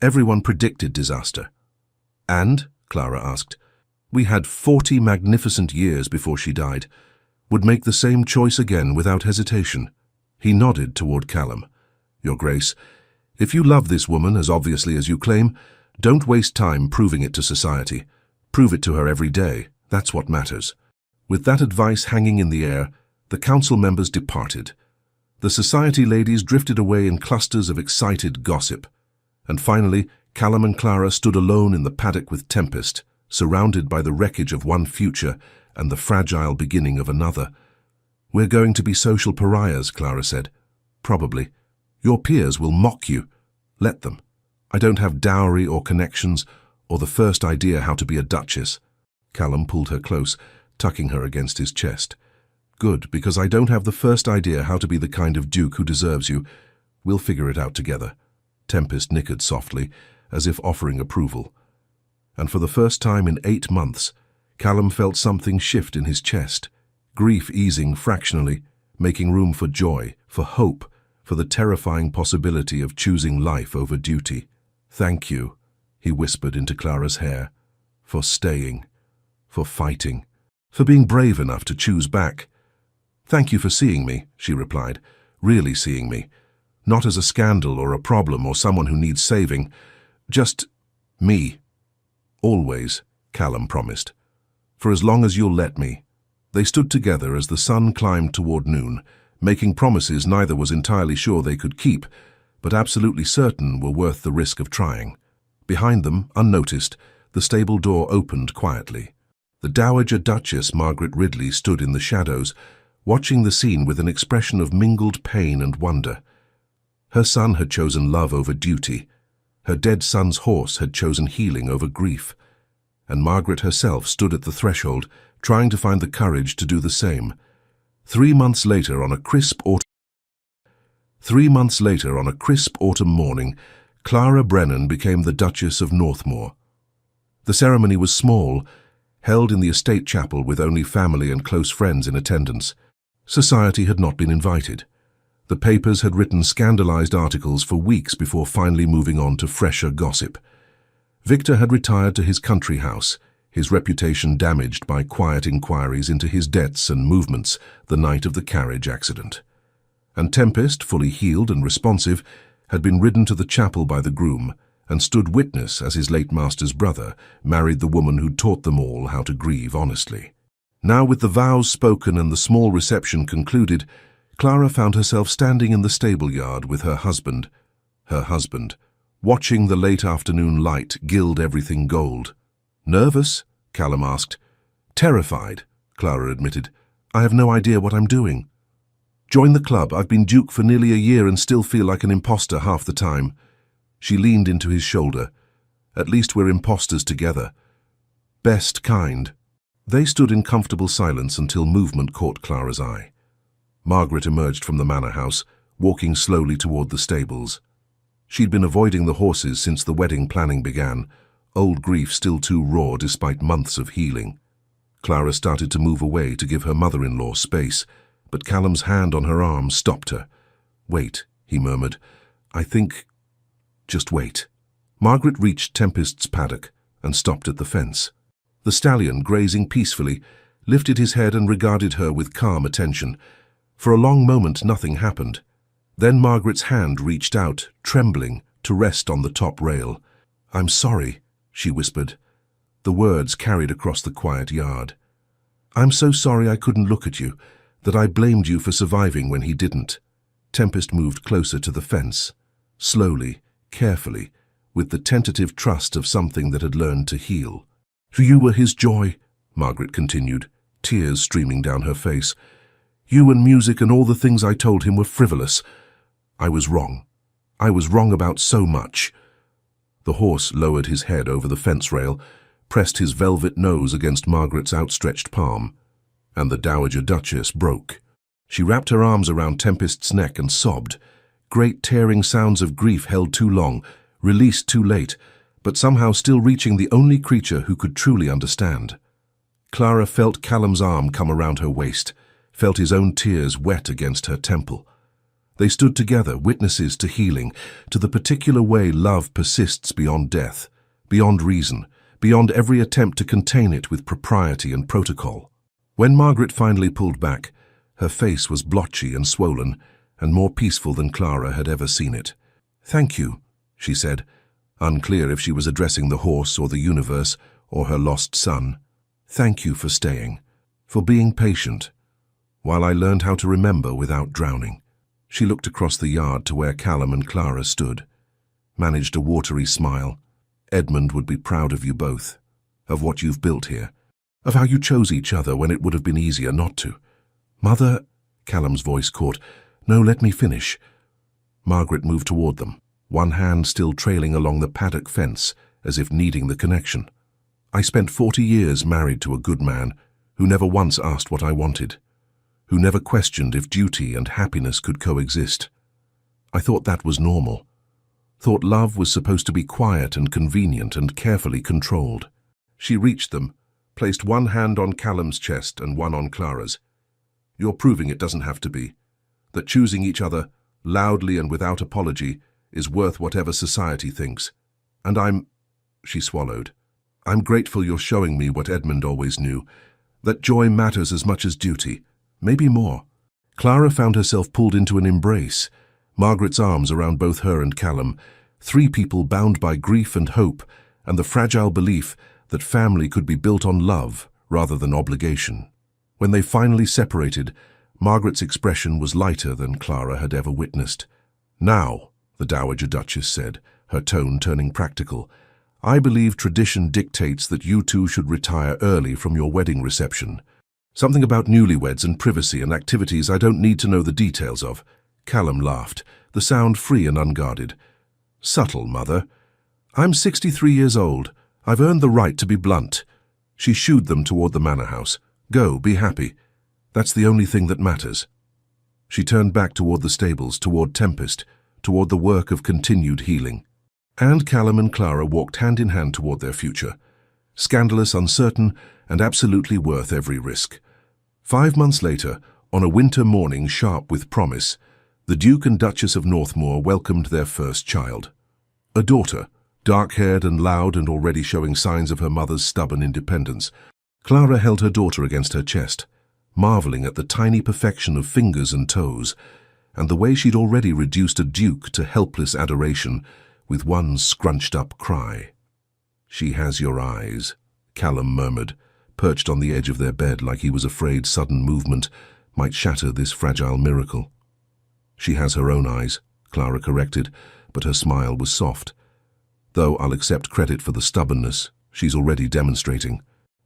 Everyone predicted disaster." "And?" Clara asked. We had 40 magnificent years before she died. Would make the same choice again without hesitation. He nodded toward Callum. Your Grace, if you love this woman as obviously as you claim, don't waste time proving it to society. Prove it to her every day. That's what matters. With that advice hanging in the air, the council members departed. The society ladies drifted away in clusters of excited gossip. And finally, Callum and Clara stood alone in the paddock with Tempest, surrounded by the wreckage of one future and the fragile beginning of another. We're going to be social pariahs, Clara said. Probably. Your peers will mock you. Let them. I don't have dowry or connections, or the first idea how to be a duchess. Callum pulled her close, tucking her against his chest. Good, because I don't have the first idea how to be the kind of duke who deserves you. We'll figure it out together. Tempest nickered softly, as if offering approval. And for the first time in 8 months, Callum felt something shift in his chest, grief easing fractionally, making room for joy, for hope, for the terrifying possibility of choosing life over duty. Thank you, he whispered into Clara's hair, for staying, for fighting, for being brave enough to choose back. Thank you for seeing me, she replied, really seeing me. Not as a scandal or a problem or someone who needs saving, just me. Always, Callum promised. For as long as you'll let me. They stood together as the sun climbed toward noon, making promises neither was entirely sure they could keep, but absolutely certain were worth the risk of trying. Behind them, unnoticed, the stable door opened quietly. The Dowager Duchess Margaret Ridley stood in the shadows, watching the scene with an expression of mingled pain and wonder. Her son had chosen love over duty. Her dead son's horse had chosen healing over grief. And Margaret herself stood at the threshold, trying to find the courage to do the same. 3 months later, on a crisp autumn morning, Clara Brennan became the Duchess of Northmoor. The ceremony was small, held in the estate chapel with only family and close friends in attendance. Society had not been invited. The papers had written scandalized articles for weeks before finally moving on to fresher gossip. Victor had retired to his country house, his reputation damaged by quiet inquiries into his debts and movements the night of the carriage accident. And Tempest, fully healed and responsive, had been ridden to the chapel by the groom and stood witness as his late master's brother married the woman who taught them all how to grieve honestly. Now, with the vows spoken and the small reception concluded, Clara found herself standing in the stable yard with her husband, watching the late afternoon light gild everything gold. Nervous? Callum asked. Terrified, Clara admitted. I have no idea what I'm doing. Join the club. I've been duke for nearly a year and still feel like an imposter half the time. She leaned into his shoulder. At least we're imposters together. Best kind. They stood in comfortable silence until movement caught Clara's eye. Margaret emerged from the manor house, walking slowly toward the stables. She'd been avoiding the horses since the wedding planning began, old grief still too raw despite months of healing. Clara started to move away to give her mother-in-law space, but Callum's hand on her arm stopped her. Wait, he murmured. I think... Just wait. Margaret reached Tempest's paddock and stopped at the fence. The stallion, grazing peacefully, lifted his head and regarded her with calm attention. For a long moment nothing happened. Then Margaret's hand reached out, trembling, to rest on the top rail. I'm sorry, she whispered. The words carried across the quiet yard. I'm so sorry I couldn't look at you, that I blamed you for surviving when he didn't. Tempest moved closer to the fence, slowly, carefully, with the tentative trust of something that had learned to heal. You were his joy, Margaret continued, tears streaming down her face. You and music and all the things I told him were frivolous. I was wrong. I was wrong about so much. The horse lowered his head over the fence rail, pressed his velvet nose against Margaret's outstretched palm, and the Dowager Duchess broke. She wrapped her arms around Tempest's neck and sobbed. Great tearing sounds of grief held too long, released too late, but somehow still reaching the only creature who could truly understand. Clara felt Callum's arm come around her waist, felt his own tears wet against her temple. They stood together, witnesses to healing, to the particular way love persists beyond death, beyond reason, beyond every attempt to contain it with propriety and protocol. When Margaret finally pulled back, her face was blotchy and swollen, and more peaceful than Clara had ever seen it. "Thank you," she said, unclear if she was addressing the horse or the universe or her lost son. "Thank you for staying, for being patient, while I learned how to remember without drowning." She looked across the yard to where Callum and Clara stood, managed a watery smile. "Edmund would be proud of you both, of what you've built here, of how you chose each other when it would have been easier not to." "Mother," Callum's voice caught. "No, let me finish." Margaret moved toward them, one hand still trailing along the paddock fence as if needing the connection. "I spent 40 years married to a good man who never once asked what I wanted, who never questioned if duty and happiness could coexist. I thought that was normal, thought love was supposed to be quiet and convenient and carefully controlled." She reached them, placed one hand on Callum's chest and one on Clara's. "You're proving it doesn't have to be, that choosing each other, loudly and without apology, is worth whatever society thinks. And she swallowed. "I'm grateful you're showing me what Edmund always knew, that joy matters as much as duty, maybe more." Clara found herself pulled into an embrace, Margaret's arms around both her and Callum, three people bound by grief and hope, and the fragile belief that family could be built on love rather than obligation. When they finally separated, Margaret's expression was lighter than Clara had ever witnessed. "Now," the Dowager Duchess said, her tone turning practical, "I believe tradition dictates that you two should retire early from your wedding reception. Something about newlyweds and privacy and activities I don't need to know the details of." Callum laughed, the sound free and unguarded. "Subtle, Mother. I'm 63 years old. I've earned the right to be blunt." She shooed them toward the manor house. "Go, be happy. That's the only thing that matters." She turned back toward the stables, toward Tempest, toward the work of continued healing. And Callum and Clara walked hand in hand toward their future, scandalous, uncertain, and absolutely worth every risk. 5 months later, on a winter morning sharp with promise, the Duke and Duchess of Northmoor welcomed their first child. A daughter, dark-haired and loud and already showing signs of her mother's stubborn independence. Clara held her daughter against her chest, marveling at the tiny perfection of fingers and toes, and the way she'd already reduced a duke to helpless adoration with one scrunched-up cry. "She has your eyes," Callum murmured, perched on the edge of their bed like he was afraid sudden movement might shatter this fragile miracle. "She has her own eyes," Clara corrected, but her smile was soft. "Though I'll accept credit for the stubbornness she's already demonstrating."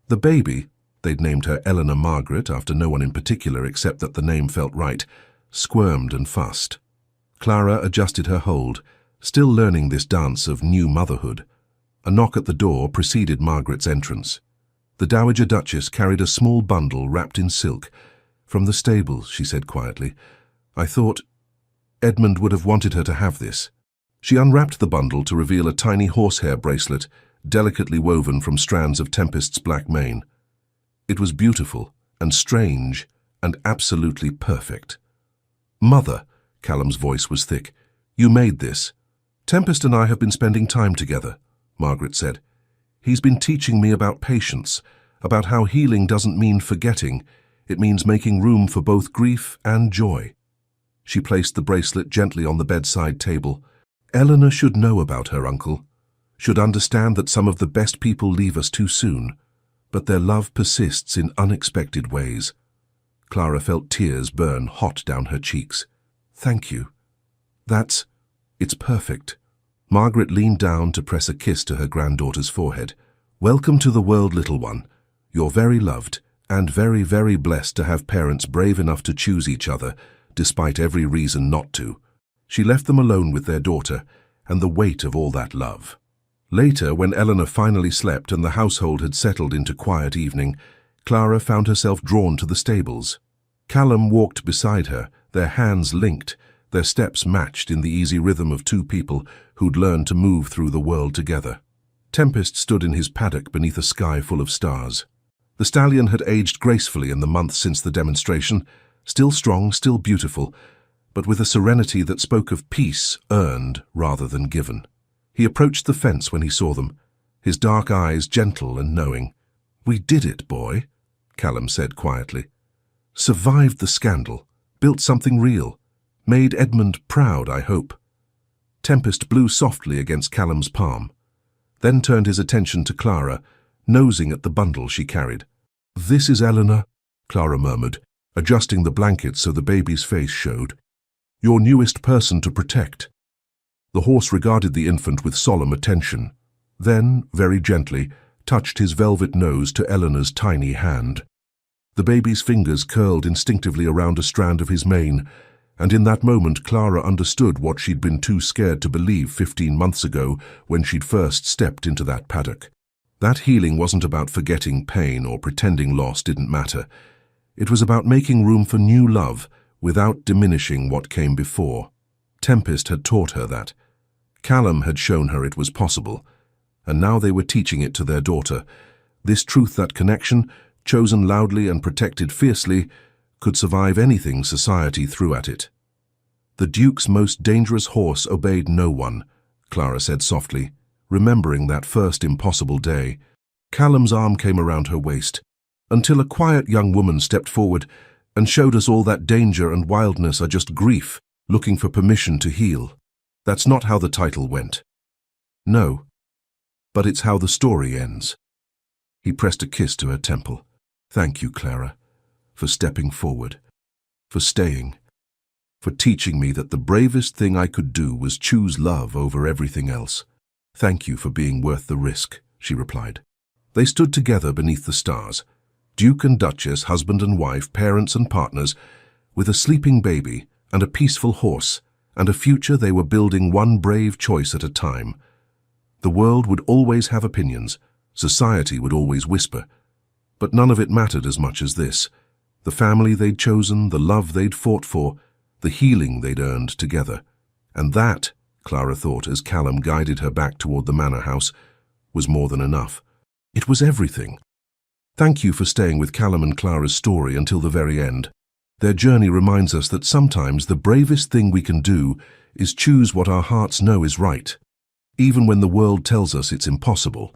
The baby, they'd named her Eleanor Margaret after no one in particular except that the name felt right, squirmed and fussed. Clara adjusted her hold, still learning this dance of new motherhood. A knock at the door preceded Margaret's entrance. The Dowager Duchess carried a small bundle wrapped in silk. "From the stables," she said quietly. "I thought Edmund would have wanted her to have this." She unwrapped the bundle to reveal a tiny horsehair bracelet, delicately woven from strands of Tempest's black mane. It was beautiful and strange and absolutely perfect. "Mother," Callum's voice was thick, "you made this." "Tempest and I have been spending time together," Margaret said. "He's been teaching me about patience, about how healing doesn't mean forgetting, it means making room for both grief and joy." She placed the bracelet gently on the bedside table. "Eleanor should know about her uncle, should understand that some of the best people leave us too soon, but their love persists in unexpected ways." Clara felt tears burn hot down her cheeks. "Thank you. It's perfect." Margaret leaned down to press a kiss to her granddaughter's forehead. "Welcome to the world, little one. You're very loved, and very, very blessed to have parents brave enough to choose each other, despite every reason not to." She left them alone with their daughter, and the weight of all that love. Later, when Eleanor finally slept and the household had settled into quiet evening, Clara found herself drawn to the stables. Callum walked beside her, their hands linked, their steps matched in the easy rhythm of two people who'd learned to move through the world together. Tempest stood in his paddock beneath a sky full of stars. The stallion had aged gracefully in the months since the demonstration, still strong, still beautiful, but with a serenity that spoke of peace earned rather than given. He approached the fence when he saw them, his dark eyes gentle and knowing. "We did it, boy," Callum said quietly. "Survived the scandal, built something real, made Edmund proud, I hope." Tempest blew softly against Callum's palm, then turned his attention to Clara, nosing at the bundle she carried. "This is Eleanor," Clara murmured, adjusting the blanket so the baby's face showed. "Your newest person to protect." The horse regarded the infant with solemn attention, then, very gently, touched his velvet nose to Eleanor's tiny hand. The baby's fingers curled instinctively around a strand of his mane, and in that moment Clara understood what she'd been too scared to believe 15 months ago when she'd first stepped into that paddock. That healing wasn't about forgetting pain or pretending loss didn't matter. It was about making room for new love without diminishing what came before. Tempest had taught her that. Callum had shown her it was possible, and now they were teaching it to their daughter. This truth that connection, chosen loudly and protected fiercely, could survive anything society threw at it. "The Duke's most dangerous horse obeyed no one," Clara said softly, remembering that first impossible day. Callum's arm came around her waist, until a quiet young woman stepped forward and showed us all that danger and wildness are just grief looking for permission to heal. That's not how the title went. No, but it's how the story ends. He pressed a kiss to her temple. "Thank you, Clara, for stepping forward, for staying, for teaching me that the bravest thing I could do was choose love over everything else. Thank you for being worth the risk," she replied. They stood together beneath the stars, Duke and Duchess, husband and wife, parents and partners, with a sleeping baby and a peaceful horse, and a future they were building one brave choice at a time. The world would always have opinions, society would always whisper, but none of it mattered as much as this. The family they'd chosen, the love they'd fought for, the healing they'd earned together. And that, Clara thought as Callum guided her back toward the manor house, was more than enough. It was everything. Thank you for staying with Callum and Clara's story until the very end. Their journey reminds us that sometimes the bravest thing we can do is choose what our hearts know is right, even when the world tells us it's impossible.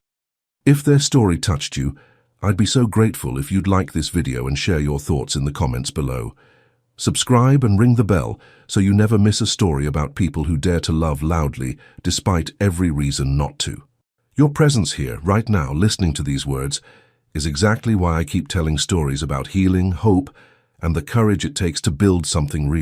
If their story touched you, I'd be so grateful if you'd like this video and share your thoughts in the comments below. Subscribe and ring the bell so you never miss a story about people who dare to love loudly despite every reason not to. Your presence here, right now, listening to these words, is exactly why I keep telling stories about healing, hope, and the courage it takes to build something real.